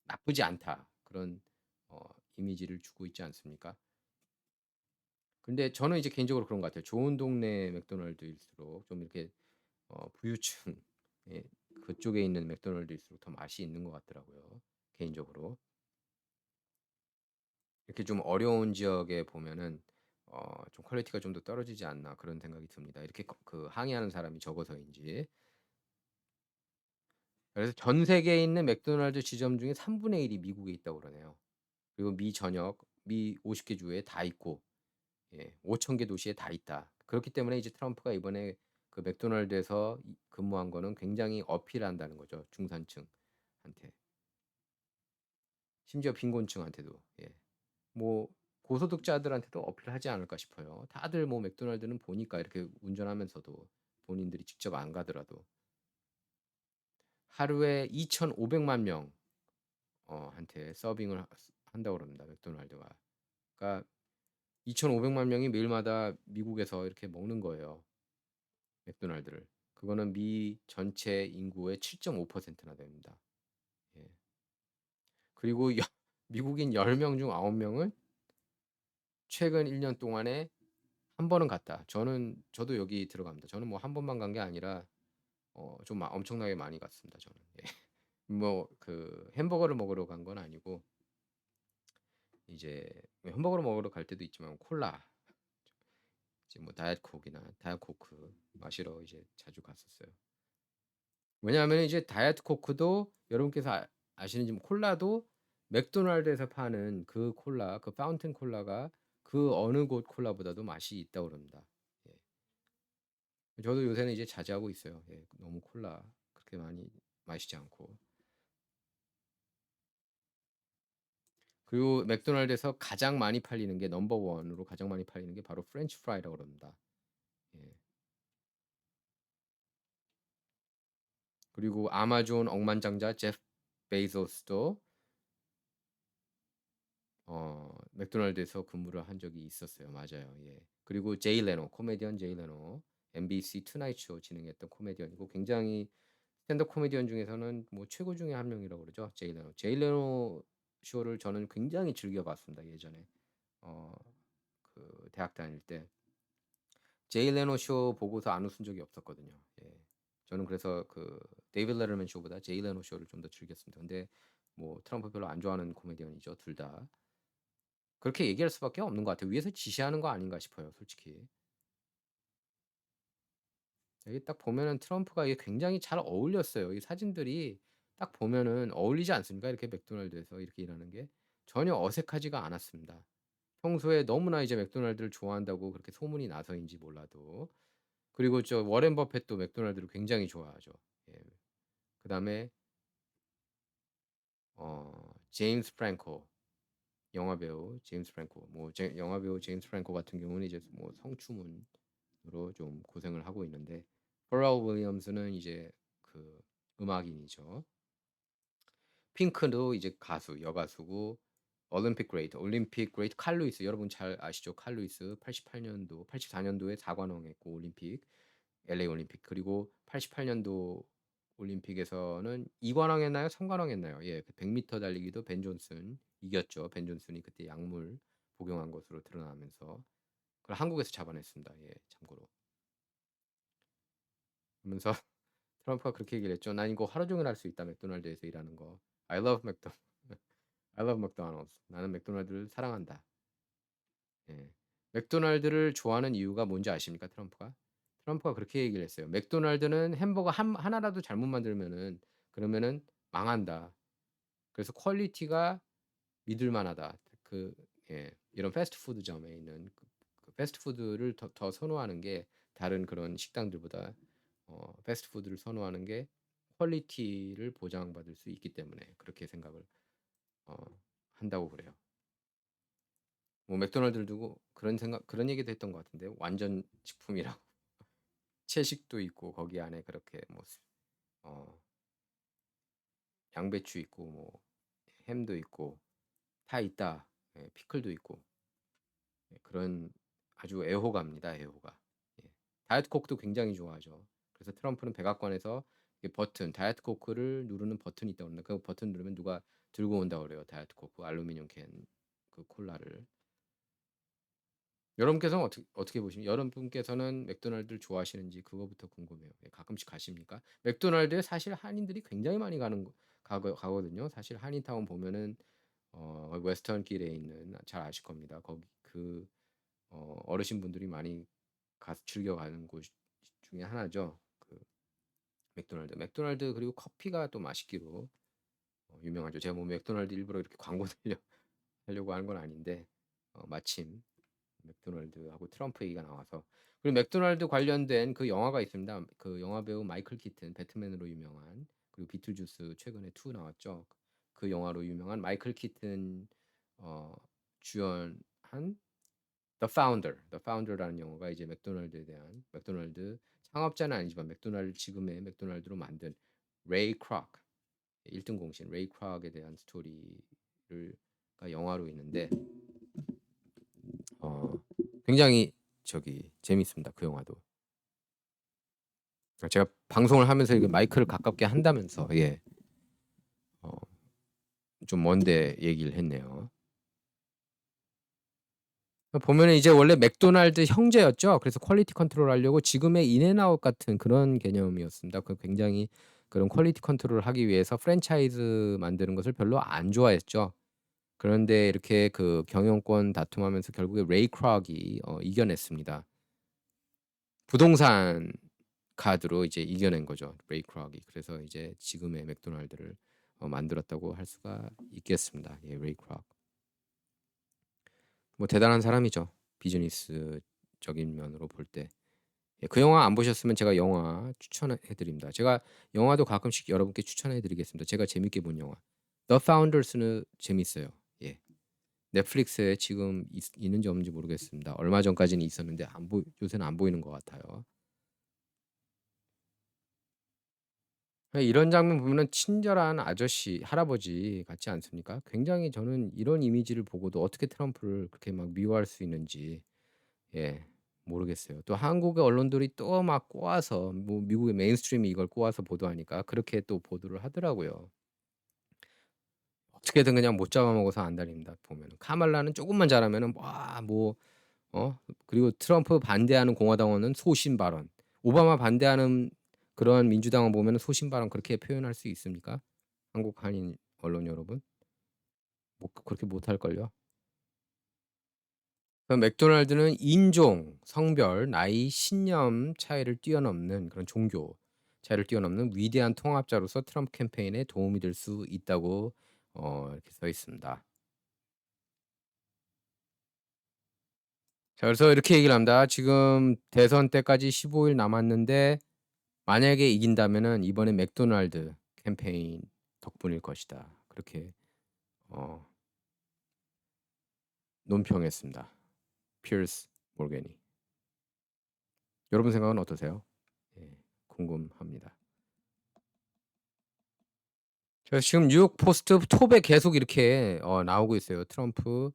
나쁘지 않다. 그런 어 이미지를 주고 있지 않습니까? 근데 저는 이제 개인적으로 그런 것 같아요. 좋은 동네 맥도날드일수록 좀 이렇게 부유층 예 그쪽에 있는 맥도날드일수록 더 맛이 있는 것 같더라고요, 개인적으로. 이렇게 좀 어려운 지역에 보면은 좀 '퀄리티가 좀 더 떨어지지 않나.' 그런 생각이 듭니다. 이렇게 그 항의하는 사람이 적어서인지. 그래서 전 세계에 있는 맥도날드 지점 중에 3분의 1이 미국에 있다고 그러네요. 그리고 미 전역 미 50개 주에 다 있고 예 5천 개 도시에 다 있다. 그렇기 때문에 이제 트럼프가 이번에 그 맥도날드에서 근무한 거는 굉장히 어필한다는 거죠, 중산층한테. 심지어 빈곤층한테도. 예. 뭐 고소득자들한테도 어필하지 않을까 싶어요. 다들 뭐 맥도날드는 보니까 이렇게 운전하면서도 본인들이 직접 안 가더라도 하루에 2,500만 명 한테 서빙을 한다고 그럽니다. 맥도날드가. 그러니까 2,500만 명이 매일마다 미국에서 이렇게 먹는 거예요. 맥도날드를. 그거는 미 전체 인구의 7.5%나 됩니다. 예. 그리고 미국인 10명 중 9명은 최근 1년 동안에 한 번은 갔다. 저도 여기 들어갑니다. 저는 뭐 한 번만 간 게 아니라 좀 엄청나게 많이 갔습니다 저는. 예. 뭐 그 햄버거를 먹으러 간 건 아니고 이제 햄버거를 먹으러 갈 때도 있지만 콜라 이제 뭐 다이어트 코크 마시러 이제 자주 갔었어요. 왜냐하면 이제 다이어트 코크도 여러분께서 아시는지 콜라도 맥도날드에서 파는 그 콜라 그 파운틴 콜라가 그 어느 곳 콜라보다도 맛이 있다고 그럽니다. 예. 저도 요새는 이제 자제하고 있어요. 예. 너무 콜라 그렇게 많이 마시지 않고. 그리고 맥도날드에서 가장 많이 팔리는 게 넘버 원으로 가장 많이 팔리는 게 바로 프렌치 프라이라고 그럽니다. 예. 그리고 아마존 억만장자 제프 베이조스도 맥도날드에서 근무를 한 적이 있었어요. 맞아요. 예. 그리고 제이 레노 코미디언 제이 레노 MBC 투나잇 쇼 진행했던 코미디언이고 굉장히 스탠드업 코미디언 중에서는 뭐 최고 중에 한 명이라고 그러죠. 제이 레노. 제이 레노 쇼를 저는 굉장히 즐겨 봤습니다. 예전에. 어 그 대학 다닐 때 제이 레노 쇼 보고서 안 웃은 적이 없었거든요. 예. 저는 그래서 그 데이빗 레더먼 쇼보다 제이 레노 쇼를 좀 더 즐겼습니다. 근데 뭐 트럼프 별로 안 좋아하는 코미디언이죠, 둘 다. 그렇게 얘기할 수밖에 없는 것 같아요. 위에서 지시하는 거 아닌가 싶어요, 솔직히. 여기 딱 보면은 트럼프가 이게 굉장히 잘 어울렸어요. 이 사진들이 딱 보면은 어울리지 않습니까? 이렇게 맥도날드에서 이렇게 일하는 게 전혀 어색하지가 않았습니다. 평소에 너무나 이제 맥도날드를 좋아한다고 그렇게 소문이 나서인지 몰라도. 그리고 저 워렌 버핏도 맥도날드를 굉장히 좋아하죠. 예. 그다음에 제임스 프랭코 영화배우 제임스 프랭코 뭐 영화배우 제임스 프랭코 같은 경우는 이제 뭐 성추문으로 좀 고생을 하고 있는데 퍼럴 윌리엄스는 이제 그 음악인이죠. 핑크도 이제 가수, 여가수고 올림픽 그레이트 칼 루이스 여러분 잘 아시죠? 칼 루이스 88년도, 84년도에 4관왕 했고 올림픽, LA 올림픽. 그리고 88년도 올림픽에서는 2관왕 했나요? 3관왕 했나요? 예. 그 100m 달리기도 벤 존슨 이겼죠. 벤 존슨이 그때 약물 복용한 것으로 드러나면서 그걸 한국에서 잡아냈습니다. 예, 참고로. 그러면서 트럼프가 그렇게 얘기를 했죠. "난 이거 하루 종일 할 수 있다. 맥도날드에서 일하는 거. I love McDonald's. 나는 맥도날드를 사랑한다." 예. 맥도날드를 좋아하는 이유가 뭔지 아십니까, 트럼프가? 트럼프가 그렇게 얘기를 했어요. "맥도날드는 햄버거 하나라도 잘못 만들면은 그러면은 망한다. 그래서 퀄리티가 믿을 만하다." 그 예. 이런 패스트푸드점에 있는 그 패스트푸드를 더 선호하는 게 다른 그런 식당들보다 패스트푸드를 선호하는 게 퀄리티를 보장받을 수 있기 때문에 그렇게 생각을 어 한다고 그래요. 뭐 맥도날드를 두고 그런 얘기도 했던 것 같은데요. 완전 식품이라고. 채식도 있고 거기 안에 그렇게 뭐 어 양배추 있고 뭐 햄도 있고 다 있다. 예, 피클도 있고. 예, 그런 아주 애호가입니다, 애호가. 예. 다이어트 코크도 굉장히 좋아하죠. 그래서 트럼프는 백악관에서 다이어트 코크를 누르는 버튼이 있다고 합니다. 그 버튼 누르면 누가 들고 온다고 그래요. 다이어트 코크 알루미늄 캔 그 콜라를. 여러분께서는 어떻게 보십니까? 여러분께서는 맥도날드를 좋아하시는지 그거부터 궁금해요. 예, 가끔씩 가십니까? 맥도날드에 사실 한인들이 굉장히 많이 가거든요. 사실 한인타운 보면은 웨스턴 길에 있는 잘 아실 겁니다. 거기 어르신분들이 많이 가서 즐겨 가는 곳 중에 하나죠. 그 맥도날드. 맥도날드 그리고 커피가 또 맛있기로 유명하죠. 제가 뭐 맥도날드 일부러 이렇게 광고 하려고 하는 건 아닌데 마침 맥도날드하고 트럼프 얘기가 나와서. 그리고 맥도날드 관련된 그 영화가 있습니다. 그 영화 배우 마이클 키튼 배트맨으로 유명한 그리고 비틀주스 최근에 2 나왔죠. 그 영화로 유명한 마이클 키튼 주연한 The Founder라는 영화가 이제 맥도날드에 대한 맥도날드 창업자는 아니지만 지금의 맥도날드로 만든 레이 크록 1등 공신 레이 크록에 대한 스토리가 영화로 있는데 어 굉장히 재밌습니다. 그 영화도. 제가 방송을 하면서 이게 마이크를 가깝게 한다면서 예. 어 좀 먼데 얘기를 했네요. 보면은 이제 원래 맥도날드 형제였죠. 그래서 퀄리티 컨트롤하려고 지금의 인앤아웃 같은 그런 개념이었습니다. 굉장히 그런 퀄리티 컨트롤을 하기 위해서 프랜차이즈 만드는 것을 별로 안 좋아했죠. 그런데 이렇게 그 경영권 다툼하면서 결국에 레이 크록이 이겨냈습니다. 부동산 카드로 이제 이겨낸 거죠. 레이 크록이. 그래서 이제 지금의 맥도날드를 만들었다고 할 수가 있겠습니다. 예, 레이 크록. 뭐 대단한 사람이죠. 비즈니스적인 면으로 볼 때. 예, 그 영화 안 보셨으면 제가 영화 추천해 드립니다. 제가 영화도 가끔씩 여러분께 추천해 드리겠습니다. 제가 재밌게 본 영화. The Founders는 재밌어요. 예. 넷플릭스에 지금 있는지 없는지 모르겠습니다. 얼마 전까지는 있었는데 요새는 안 보이는 것 같아요. 이런 장면 보면은 친절한 아저씨, 할아버지 같지 않습니까? 굉장히 저는 이런 이미지를 보고도 어떻게 트럼프를 그렇게 막 미워할 수 있는지 예, 모르겠어요. 또 한국의 언론들이 또 막 꼬아서 뭐 미국의 메인스트림이 이걸 꼬아서 보도하니까 그렇게 또 보도를 하더라고요. 어떻게든 그냥 못 잡아먹어서 안달입니다. 보면은 카말라는 조금만 잘하면은 그리고 트럼프 반대하는 공화당원은 소신 발언. 오바마 반대하는 그런 민주당원 보면은 소신 발언 그렇게 표현할 수 있습니까? 한국 한인 언론 여러분? 그렇게 못할 걸요. 맥도날드는 인종, 성별, 나이, 신념 차이를 뛰어넘는 그런 종교 차이를 뛰어넘는 위대한 통합자로서 트럼프 캠페인에 도움이 될 수 있다고 이렇게 써 있습니다. 자, 그래서 이렇게 얘기를 합니다. 지금 대선 때까지 15일 남았는데 만약에 이긴다면은 이번에 맥도날드 캠페인 덕분일 것이다. 그렇게 어, 논평했습니다. 피어스 모르게니. 여러분 생각은 어떠세요? 예, 궁금합니다. 그래서 지금 뉴욕 포스트 톱에 계속 이렇게 나오고 있어요. 트럼프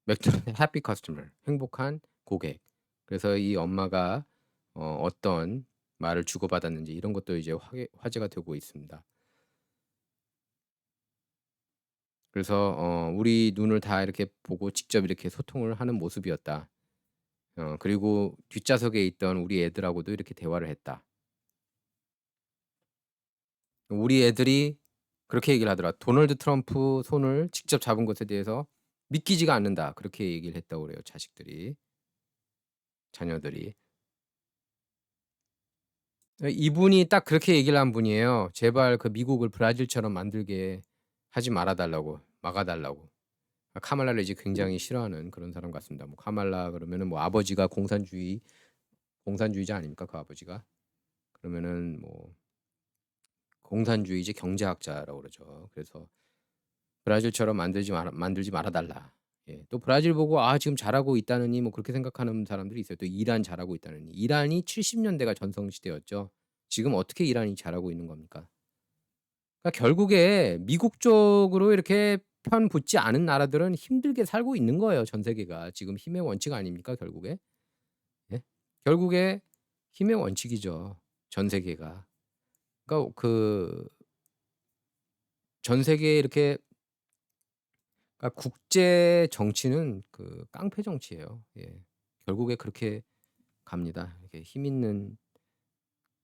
맥도날드 해피 커스터머 행복한 고객. 그래서 이 엄마가 어떤 말을 주고받았는지 이런 것도 이제 화제가 되고 있습니다. 그래서 우리 눈을 다 이렇게 보고 직접 이렇게 소통을 하는 모습이었다. 그리고 뒷좌석에 있던 우리 애들하고도 이렇게 대화를 했다. 우리 애들이 그렇게 얘기를 하더라. 도널드 트럼프 손을 직접 잡은 것에 대해서 믿기지가 않는다. 그렇게 얘기를 했다고 그래요. 자식들이, 자녀들이. 이분이 딱 그렇게 얘기를 한 분이에요. 제발 그 미국을 브라질처럼 만들게 하지 말아 달라고, 막아 달라고. 카말라를 이제 굉장히 싫어하는 그런 사람 같습니다. 뭐 카말라 그러면은 뭐 아버지가 공산주의자 아닙니까? 그 아버지가. 그러면은 뭐 공산주의제 경제학자라고 그러죠. 그래서 브라질처럼 만들지 말아 달라. 예. 또 브라질 보고 지금 잘하고 있다느니 뭐 그렇게 생각하는 사람들이 있어요. 또 이란 잘하고 있다느니. 이란이 70년대가 전성시대였죠. 지금 어떻게 이란이 잘하고 있는 겁니까? 그러니까 결국에 미국 쪽으로 이렇게 편 붙지 않은 나라들은 힘들게 살고 있는 거예요, 전 세계가. 지금 힘의 원칙 아닙니까, 결국에? 예? 결국에 힘의 원칙이죠, 전 세계가. 그러니까 전 세계에 이렇게, 그러니까 국제 정치는 그 깡패 정치예요. 예. 결국에 그렇게 갑니다. 이렇게 힘 있는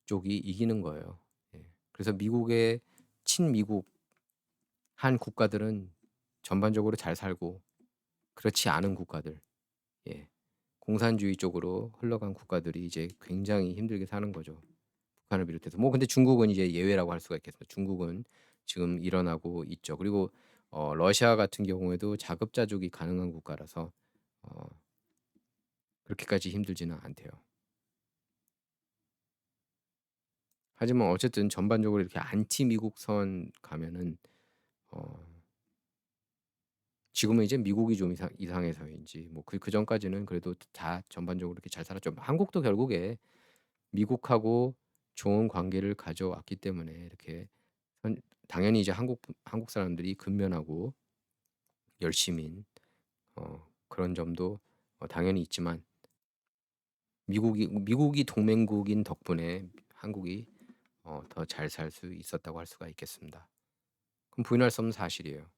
쪽이 이기는 거예요. 예. 그래서 미국의 친미국 한 국가들은 전반적으로 잘 살고, 그렇지 않은 국가들, 예. 공산주의 쪽으로 흘러간 국가들이 이제 굉장히 힘들게 사는 거죠. 북한을 비롯해서. 뭐 근데 중국은 이제 예외라고 할 수가 있겠습니다. 중국은 지금 일어나고 있죠. 그리고 러시아 같은 경우에도 자급자족이 가능한 국가라서 어 그렇게까지 힘들지는 않대요. 하지만 어쨌든 전반적으로 이렇게 안티 미국 선 가면은 어 지금은 이제 미국이 좀 이상해서인지 뭐 그 전까지는 그래도 다 전반적으로 이렇게 잘 살았죠. 한국도 결국에 미국하고 좋은 관계를 가져왔기 때문에 이렇게 당연히 이제 한국 사람들이 근면하고 열심인 그런 점도 당연히 있지만 미국이 동맹국인 덕분에 한국이 더 잘 살 수 있었다고 할 수가 있겠습니다. 그럼 부인할 수 없는 사실이에요.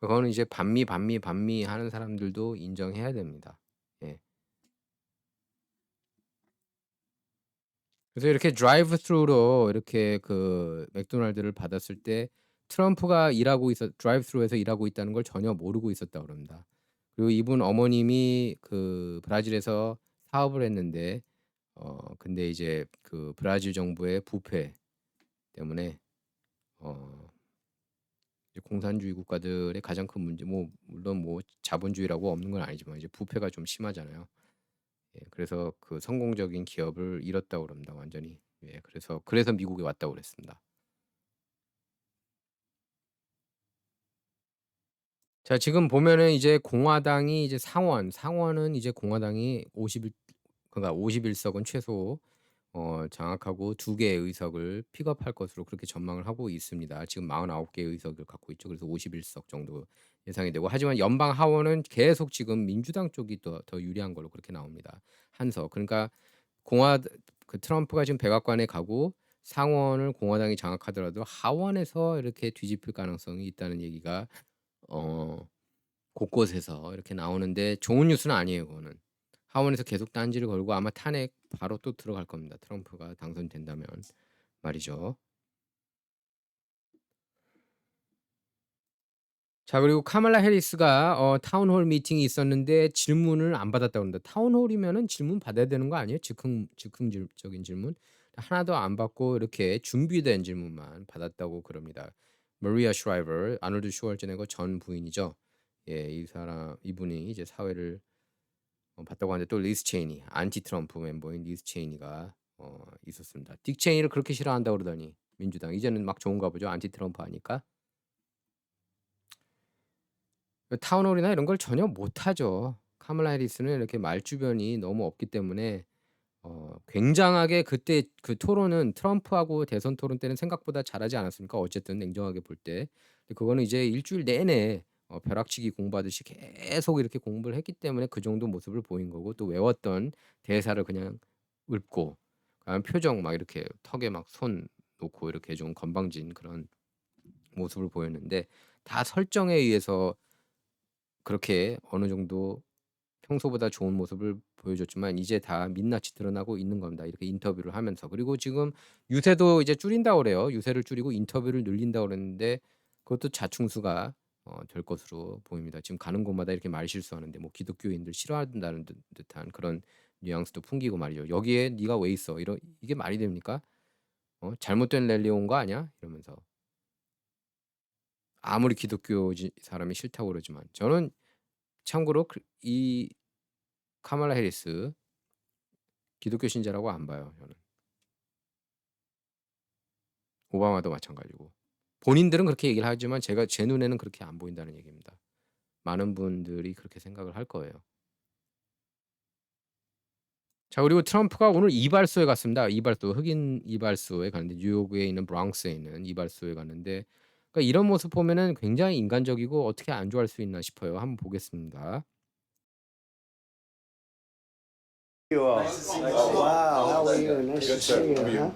그거는 이제 반미 하는 사람들도 인정해야 됩니다. 예. 그래서 이렇게 드라이브 스루로 이렇게 그 맥도날드를 받았을 때 트럼프가 드라이브 스루에서 일하고 있다는 걸 전혀 모르고 있었다고 그럽니다. 그리고 이분 어머님이 그 브라질에서 사업을 했는데 근데 이제 그 브라질 정부의 부패 때문에 어 이제 공산주의 국가들의 가장 큰 문제, 뭐 물론 뭐 자본주의라고 없는 건 아니지만 이제 부패가 좀 심하잖아요. 예. 그래서 그 성공적인 기업을 잃었다고 그럽니다, 완전히. 예. 그래서 미국에 왔다고 그랬습니다. 자, 지금 보면은 이제 공화당이 이제 상원은 이제 공화당이 51석은 최소 장악하고 2개의 의석을 픽업할 것으로 그렇게 전망을 하고 있습니다. 지금 49개의 의석을 갖고 있죠. 그래서 51석 정도 예상이 되고, 하지만 연방 하원은 계속 지금 민주당 쪽이 더 유리한 걸로 그렇게 나옵니다. 한 석. 그러니까 트럼프가 지금 백악관에 가고 상원을 공화당이 장악하더라도 하원에서 이렇게 뒤집힐 가능성이 있다는 얘기가 곳곳에서 이렇게 나오는데 좋은 뉴스는 아니에요, 그거는. 하원에서 계속 딴지를 걸고 아마 탄핵 바로 또 들어갈 겁니다. 트럼프가 당선된다면 말이죠. 자, 그리고 카말라 해리스가 타운홀 미팅이 있었는데 질문을 안 받았다고 합니다. 타운홀이면은 질문 받아야 되는 거 아니에요? 즉흥적인 질문. 하나도 안 받고 이렇게 준비된 질문만 받았다고 그럽니다. 머리아 슈라이버, 아놀드 슈왈제네거 전 부인이죠. 예, 이분이 이제 사회를 봤다고 하는데, 또 리스 체이니, 안티 트럼프 멤버인 리스 체이니가 있었습니다. 딕 체이니를 그렇게 싫어한다고 그러더니 민주당 이제는 막 좋은가 보죠. 안티 트럼프 하니까. 타운홀이나 이런 걸 전혀 못 하죠. 카멀라 해리스는 이렇게 말주변이 너무 없기 때문에 굉장하게 그때 그 토론은 트럼프하고 대선 토론 때는 생각보다 잘하지 않았습니까? 어쨌든 냉정하게 볼 때. 근데 그거는 이제 일주일 내내 벼락치기 공부하듯이 계속 이렇게 공부를 했기 때문에 그 정도 모습을 보인 거고 또 외웠던 대사를 그냥 읊고 그다음에 표정 막 이렇게 턱에 막 손 놓고 이렇게 좀 건방진 그런 모습을 보였는데 다 설정에 의해서 그렇게 어느 정도 평소보다 좋은 모습을 보여줬지만 이제 다 민낯이 드러나고 있는 겁니다. 이렇게 인터뷰를 하면서. 그리고 지금 유세도 이제 줄인다고 그래요. 유세를 줄이고 인터뷰를 늘린다고 그랬는데 그것도 자충수가 될 것으로 보입니다. 지금 가는 곳마다 이렇게 말 실수하는데 뭐 기독교인들 싫어한다는 듯한 그런 뉘앙스도 풍기고 말이죠. "여기에 네가 왜 있어?" 이런 이게 말이 됩니까? "잘못된 랠리 온 거 아니야?" 이러면서. 아무리 기독교 사람이 싫다고 그러지만 저는 참고로 이 카말라 해리스 기독교 신자라고 안 봐요 저는. 오바마도 마찬가지고. 본인들은 그렇게 얘기를 하지만 제 눈에는 그렇게 안 보인다는 얘기입니다. 많은 분들이 그렇게 생각을 할 거예요. 자 그리고 트럼프가 오늘 이발소에 갔습니다. 이발소 흑인 이발소에 갔는데 뉴욕에 있는 브랑스에 있는 이발소에 갔는데 그러니까 이런 모습 보면은 굉장히 인간적이고 어떻게 안 좋아할 수 있나 싶어요. 한번 보겠습니다. You all. Wow, how are you? Nice to see you. Huh?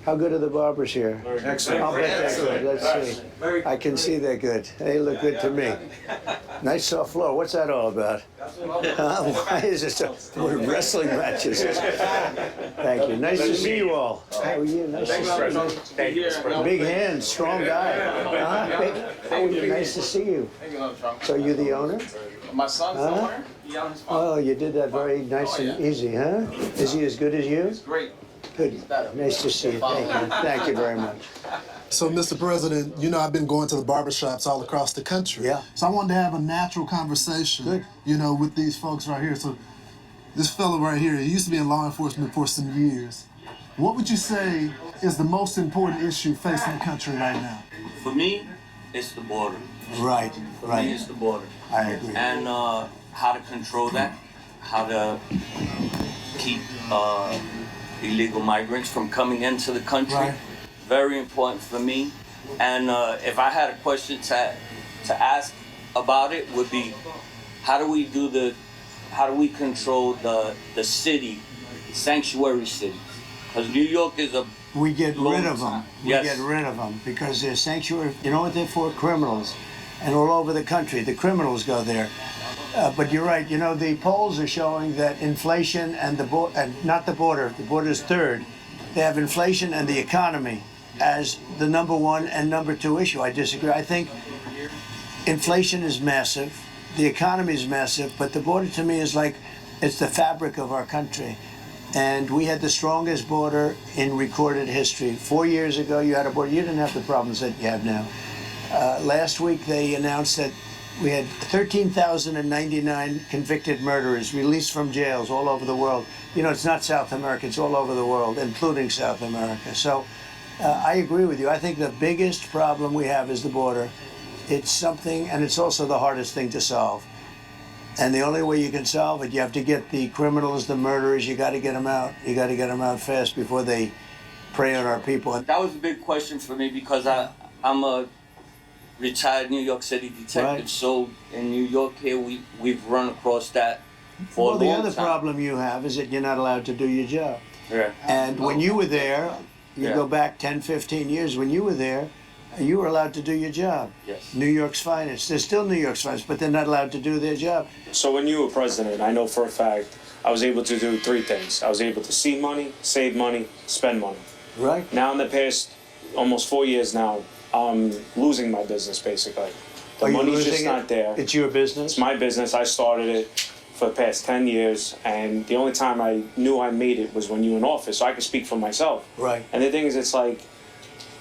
How good are the barbers here? Excellent. I'll bet they're good. Let's see. I can see they're good. They look good to me. Nice soft floor. What's that all about? Why is it so? Wrestling matches. Thank you. Nice to see you all. How are you? Nice to see you. Big hands, strong guy. How are you? Nice to see you. So you the owner? My son's somewhere. Oh, you did that very nice and easy, huh? Is he as good as you? Great. Good. Nice to see you. Thank you. Thank you very much. So, Mr. President, you know I've been going to the barbershops all across the country. Yeah. So I wanted to have a natural conversation, Good. you know, with these folks right here. So this fellow right here, he used to be in law enforcement for some years. What would you say is the most important issue facing the country right now? For me, it's the border. Right, For me, right. it's the border. I agree. And how to control that, how to keep illegal migrants from coming into the country. Right. Very important for me. And if I had a question to ask about it, would be how do we control the city, sanctuary cities? Because New York is a We get long rid of them. time. We Yes. get rid of them because they're sanctuary. You know what they're for? Criminals. And all over the country, the criminals go there. But you're right. You know, the polls are showing that inflation and not the border is third. They have inflation and the economy as the number one and number two issue. I disagree. I think inflation is massive, the economy is massive, but the border to me is like it's the fabric of our country. And we had the strongest border in recorded history. 4 years ago, you had a border. You didn't have the problems that you have now. Last week, they announced that we had 13,099 convicted murderers released from jails all over the world. You know, it's not South America, it's all over the world, including South America. So I agree with you. I think the biggest problem we have is the border. It's something, and it's also the hardest thing to solve. And the only way you can solve it, you have to get the criminals, the murderers, you got to get them out. You got to get them out fast before they prey on our people. That was a big question for me because I'm a retired New York City detective. Right. So in New York here, we've run across that for Well, a the long other time. problem you have is that you're not allowed to do your job. Yeah. And when you were there, you Yeah. go back 10, 15 years, when you were there, you were allowed to do your job. Yes. New York's finest. They're still New York's finest, but they're not allowed to do their job. So when you were president, I know for a fact I was able to do three things. I was able to see money, save money, spend money. Right? Now in the past almost 4 years now, I'm losing my business basically. The Are you money's losing just it? not there. It's your business? It's my business. I started it for the past 10 years, and the only time I knew I made it was when you were in office, so I could speak for myself. Right. And the thing is, it's like,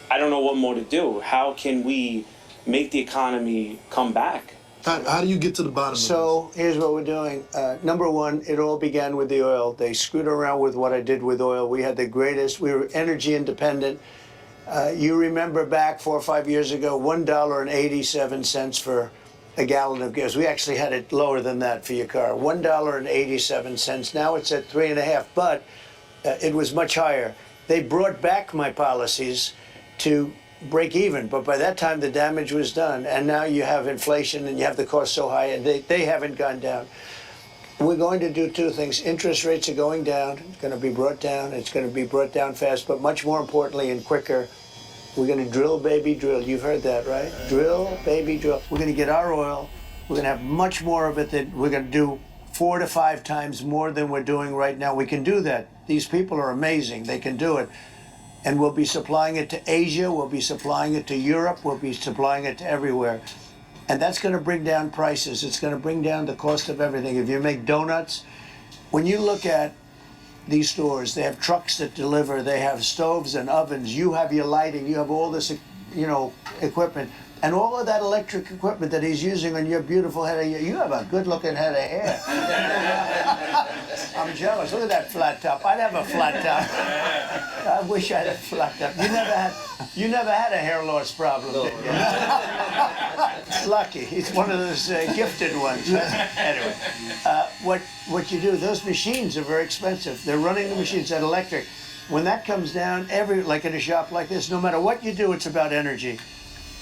I don't know what more to do. How can we make the economy come back? How do you get to the bottom of So here's what we're doing. Number one, it all began with the oil. They screwed around with what I did with oil. We had the greatest, we were energy independent. You remember back 4 or 5 years ago, $1.87 for a gallon of gas. We actually had it lower than that for your car. $1.87. Now it's at 3.5. But it was much higher. They brought back my policies to break even, but by that time the damage was done, and now you have inflation and you have the cost so high, and they haven't gone down. We're going to do two things. Interest rates are going down. It's going to be brought down. It's going to be brought down fast, but much more importantly and quicker, we're going to drill, baby, drill. You've heard that, right? Drill, baby, drill. We're going to get our oil. We're going to have much more of it. That we're going to do 4 to 5 times more than we're doing right now. We can do that. These people are amazing. They can do it. And we'll be supplying it to Asia. We'll be supplying it to Europe. We'll be supplying it to everywhere. And that's going to bring down prices. It's going to bring down the cost of everything. If you make donuts, when you look at these stores, they have trucks that deliver, they have stoves and ovens, you have your lighting, you have all this, equipment. And all of that electric equipment that he's using on your beautiful head of hair, you have a good looking head of hair. I'm jealous. Look at that flat top. I'd have a flat top. I wish I had a flat top. You never had a hair loss problem, did you? Lucky. He's one of those gifted ones. Anyway, what you do, those machines are very expensive. They're running the machines at electric. When that comes down, like in a shop like this, no matter what you do, it's about energy.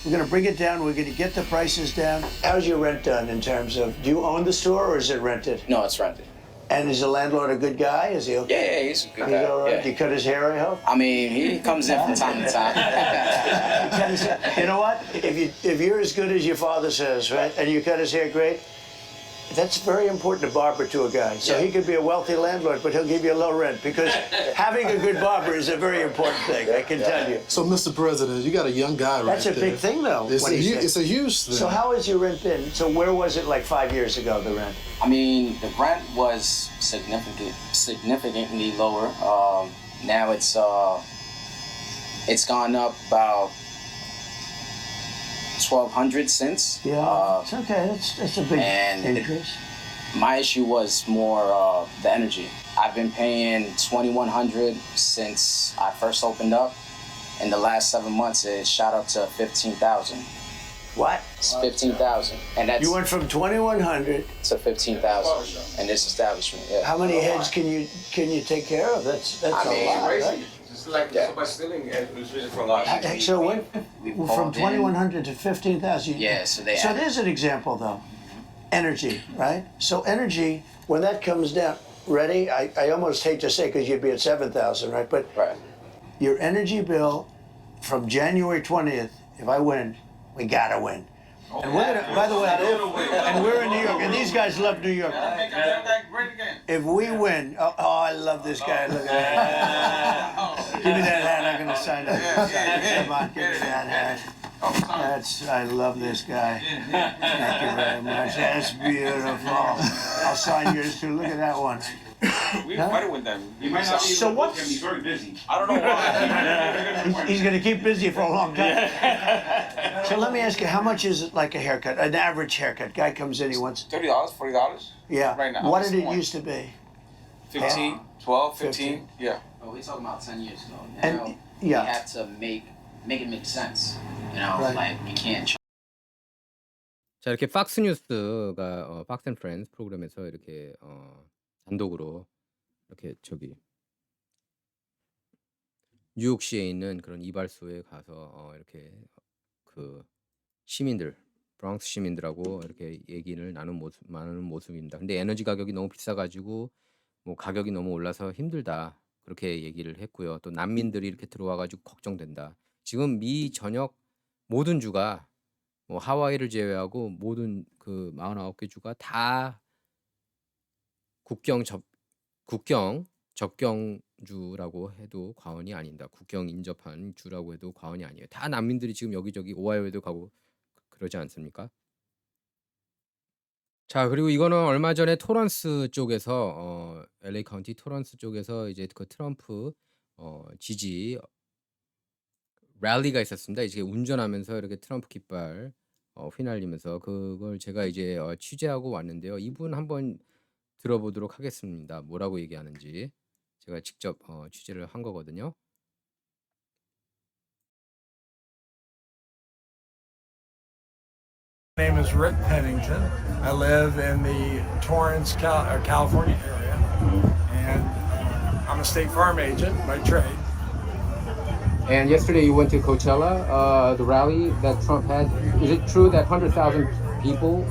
We're going to bring it down. We're going to get the prices down. How's your rent done in terms of, do you own the store or is it rented? No, it's rented. And is the landlord a good guy? Is he okay? Yeah, he's a good He's guy. all right? Yeah. Do you cut his hair, I hope? I mean, he comes in from time to time. You know what? If you're as good as your father says, right, and you cut his hair great, that's very important to barber to a guy. So he could be a wealthy landlord, but he'll give you a low rent because having a good barber is a very important thing, I can tell you. So, Mr. President, you got a young guy right That's a there. big thing, though. It's a huge thing. So how has your rent been? So where was it like 5 years ago, the rent? I mean, the rent was significantly lower. Now it's gone up about 1,200 since. Yeah, it's okay. That's a big increase. My issue was more the energy. I've been paying $2,100 since I first opened up. In the last 7 months, it shot up to $15,000. What? It's $15,000, and that's You went from 2,100. to $15,000 in this establishment. Yeah. How many heads can you take care of? That's a lot, right? It's like somebody stealing from us. So when We from called in. 2,100 to 15,000. Yeah, so they So added- there's an example though. Energy, right? So energy, when that comes down, ready? I almost hate to say because you'd be at 7,000, right? But Right. your energy bill from January 20th, if I win, we gotta win. And we're gonna, by the way, and we're in New York, and these guys love New York. If we win, oh, I love this guy. Look at that. Give me that hat. I'm gonna sign it. Come on, give me that hat. I love this guy. Thank you very much. That's beautiful. I'll sign yours too. Look at that one. We fighting with them. You might not be So able to what- book him. He's very busy. I don't know why. He's gonna keep busy for a long time. So let me ask you, how much is it like a haircut? An average haircut? Guy comes in, he wants. $30, $40. Yeah. Right now, What this did it one. used to be? 15, 12, 15. Yeah. But we're talking about 10 years ago. Now, And- yeah. we have to make it make sense. You know, Right. like we can't. 자, 이렇게 팍스 뉴스가 팍스 앤 프렌즈 프로그램에서 이렇게 단독으로 이렇게 뉴욕시에 있는 그런 이발소에 가서 이렇게 그 시민들, 브랑스 시민들하고 이렇게 얘기를 나누는 모습입니다. 근데 에너지 가격이 너무 비싸가지고 뭐 가격이 너무 올라서 힘들다 그렇게 얘기를 했고요. 또 난민들이 이렇게 들어와가지고 걱정된다. 지금 미 전역 모든 주가 뭐 하와이를 제외하고 모든 그 49개 주가 다 국경 접경주라고 해도 과언이 아닙니다. 국경 인접한 주라고 해도 과언이 아니에요. 다 난민들이 지금 여기저기 오하이오에도 가고 그러지 않습니까? 자, 그리고 이거는 얼마 전에 토런스 쪽에서 LA 카운티 토런스 쪽에서 이제 그 트럼프 지지 랠리가 있었습니다. 이제 운전하면서 이렇게 트럼프 깃발 휘날리면서 그걸 제가 이제 취재하고 왔는데요. 이분 한번 들어보도록 하겠습니다. 뭐라고 얘기하는지 제가 직접 취재를 한 거거든요. My name is Rick Pennington. I live in the Torrance, California area, and I'm a a State Farm agent by trade. And yesterday you went to Coachella, the rally that Trump had. Is it true that 100,000 people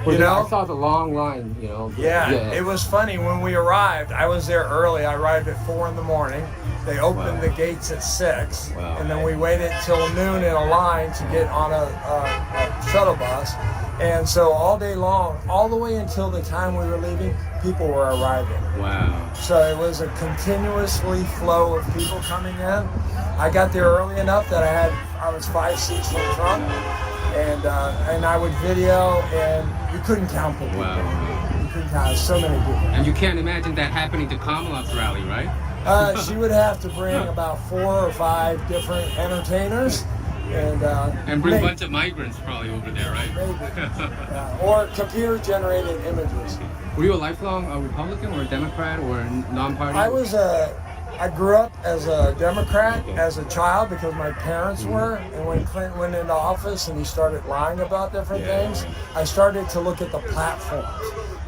were You there? know? I saw the long line, you know. Yeah, it was funny when we arrived. I was there early. I arrived at 4 in the morning. They opened the gates at 6, Wow. and then we waited till noon in a line to get on a shuttle bus. And so all day long, all the way until the time we were leaving, people were arriving. Wow. So it was a continuously flow of people coming in. I got there early enough that I was 5 seats from Trump, and I would video, and you couldn't count the people. Wow. You couldn't count so many people. And you can't imagine that happening to Kamala's rally, right? She would have to bring about 4 or 5 different entertainers, and bring a maybe- bunch of migrants probably over there, right? maybe, or computer-generated images. Were you a lifelong Republican or a Democrat or non-party? I grew up as a Democrat as a child because my parents were, and when Clinton went into office and he started lying about different things, I started to look at the platforms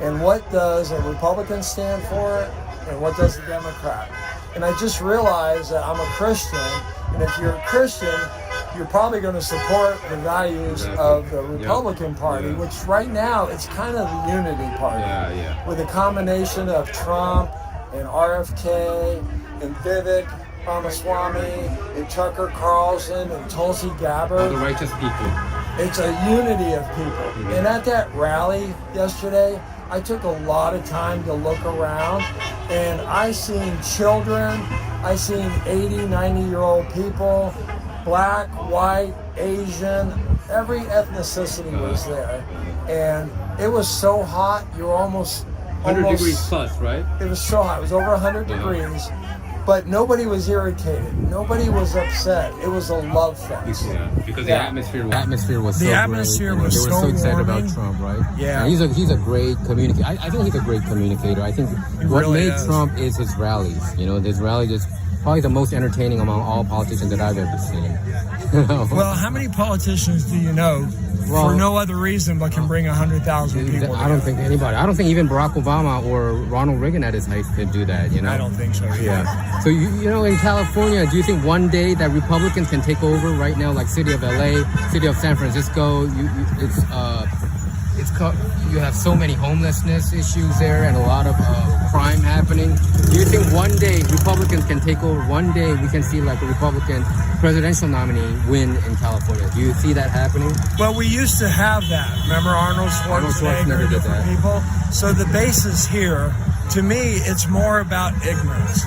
and what does a Republican stand for and what does the Democrat. And I just realized that I'm a Christian, and if you're a Christian, you're probably going to support the values of the Republican Party, which right now it's kind of the unity party, with a combination of Trump and RFK and Vivek Ramaswamy and Tucker Carlson and Tulsi The Gabbard. righteous people. It's a unity of people. And at that rally yesterday, I took a lot of time to look around, and I seen children, I seen 80, 90-year-old people, black, white, Asian, every ethnicity was there. And it was so hot, you were almost 100 degrees plus, right? It was so hot. It was over 100 degrees, but nobody was irritated. Nobody was upset. It was a love fest. Yeah, because Yeah. the atmosphere was The so atmosphere great. was They were so so excited warming. about Trump, right? Yeah. And he's a great communicator. I think he's a great communicator. I think what really made is. Trump is his rallies. You know, his rally is probably the most entertaining among all politicians that I've ever seen. You know? Well, how many politicians do you know Well- for no other reason but can bring 100,000 people I don't together? think anybody. I don't think even Barack Obama or Ronald Reagan at his height could do that. You know. I don't think so either. Yeah. So you know, in California, do you think one day that Republicans can take over right now, like city of LA, city of San Francisco? You have so many homelessness issues there and a lot of crime happening. Do you think one day Republicans can take over? One day we can see like a Republican presidential nominee win in California. Do you see that happening? Well, we used to have that. Remember Arnold Schwarzenegger, did different that. people? So the base is here. To me, it's more about ignorance.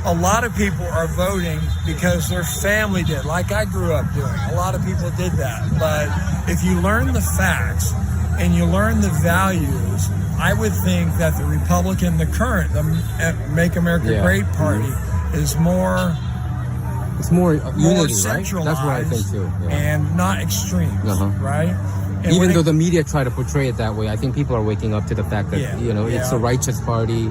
A lot of people are voting because their family did, like I grew up doing. A lot of people did that. But if you learn the facts and you learn the values, I would think that the Republican, the current, the Make America Yeah. Great Party, is more It's more unity, right? centralized That's what I think too. Yeah. and not extremes, Uh-huh. right? And Even when though it- the media try to portray it that way, I think people are waking up to the fact that Yeah, it's yeah. a righteous party.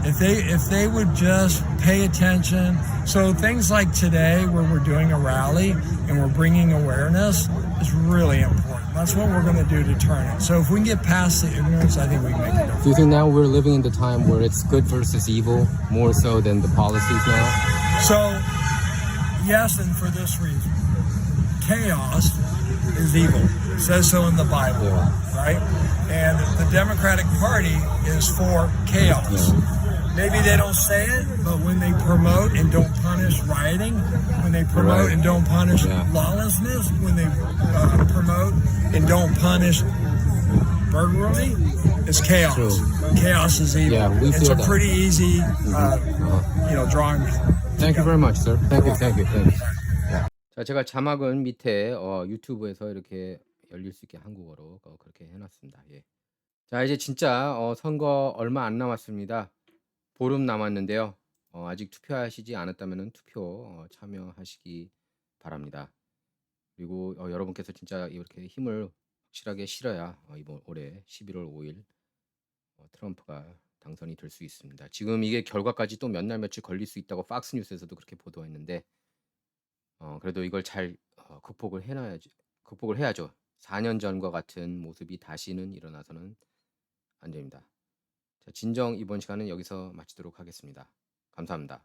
if they would just pay attention, so things like today where we're doing a rally and we're bringing awareness is really important. That's what we're going to do to turn it. So if we can get past the ignorance, I think we can make a difference. Do you think now we're living in the time where it's good versus evil more so than the policies now? So yes, and for this reason, chaos is evil. It says so in the Bible, right? And the Democratic Party is for chaos. Maybe they don't say it, but when they promote and don't punish rioting, when they promote Right. and don't punish Yeah. lawlessness, when they promote and don't punish burglary, it's chaos. True. Chaos is evil. Yeah, we it's feel a that. pretty easy, drawing. Thank you very much, sir. Thank you. 자, 제가 자막은 밑에 유튜브에서 이렇게 열릴 수 있게 한국어로 그렇게 해놨습니다. 예. 자, 이제 진짜 선거 얼마 안 남았습니다. 보름 남았는데요. 아직 투표하시지 않았다면 투표 참여하시기 바랍니다. 그리고 여러분께서 진짜 이렇게 힘을 확실하게 실어야 이번 올해 11월 5일 트럼프가 당선이 될 수 있습니다. 지금 이게 결과까지 또 몇 날 며칠 걸릴 수 있다고 팍스뉴스에서도 그렇게 보도했는데 그래도 이걸 잘 극복을 해야죠. 4년 전과 같은 모습이 다시는 일어나서는 안 됩니다. 자, 진정 이번 시간은 여기서 마치도록 하겠습니다. 감사합니다.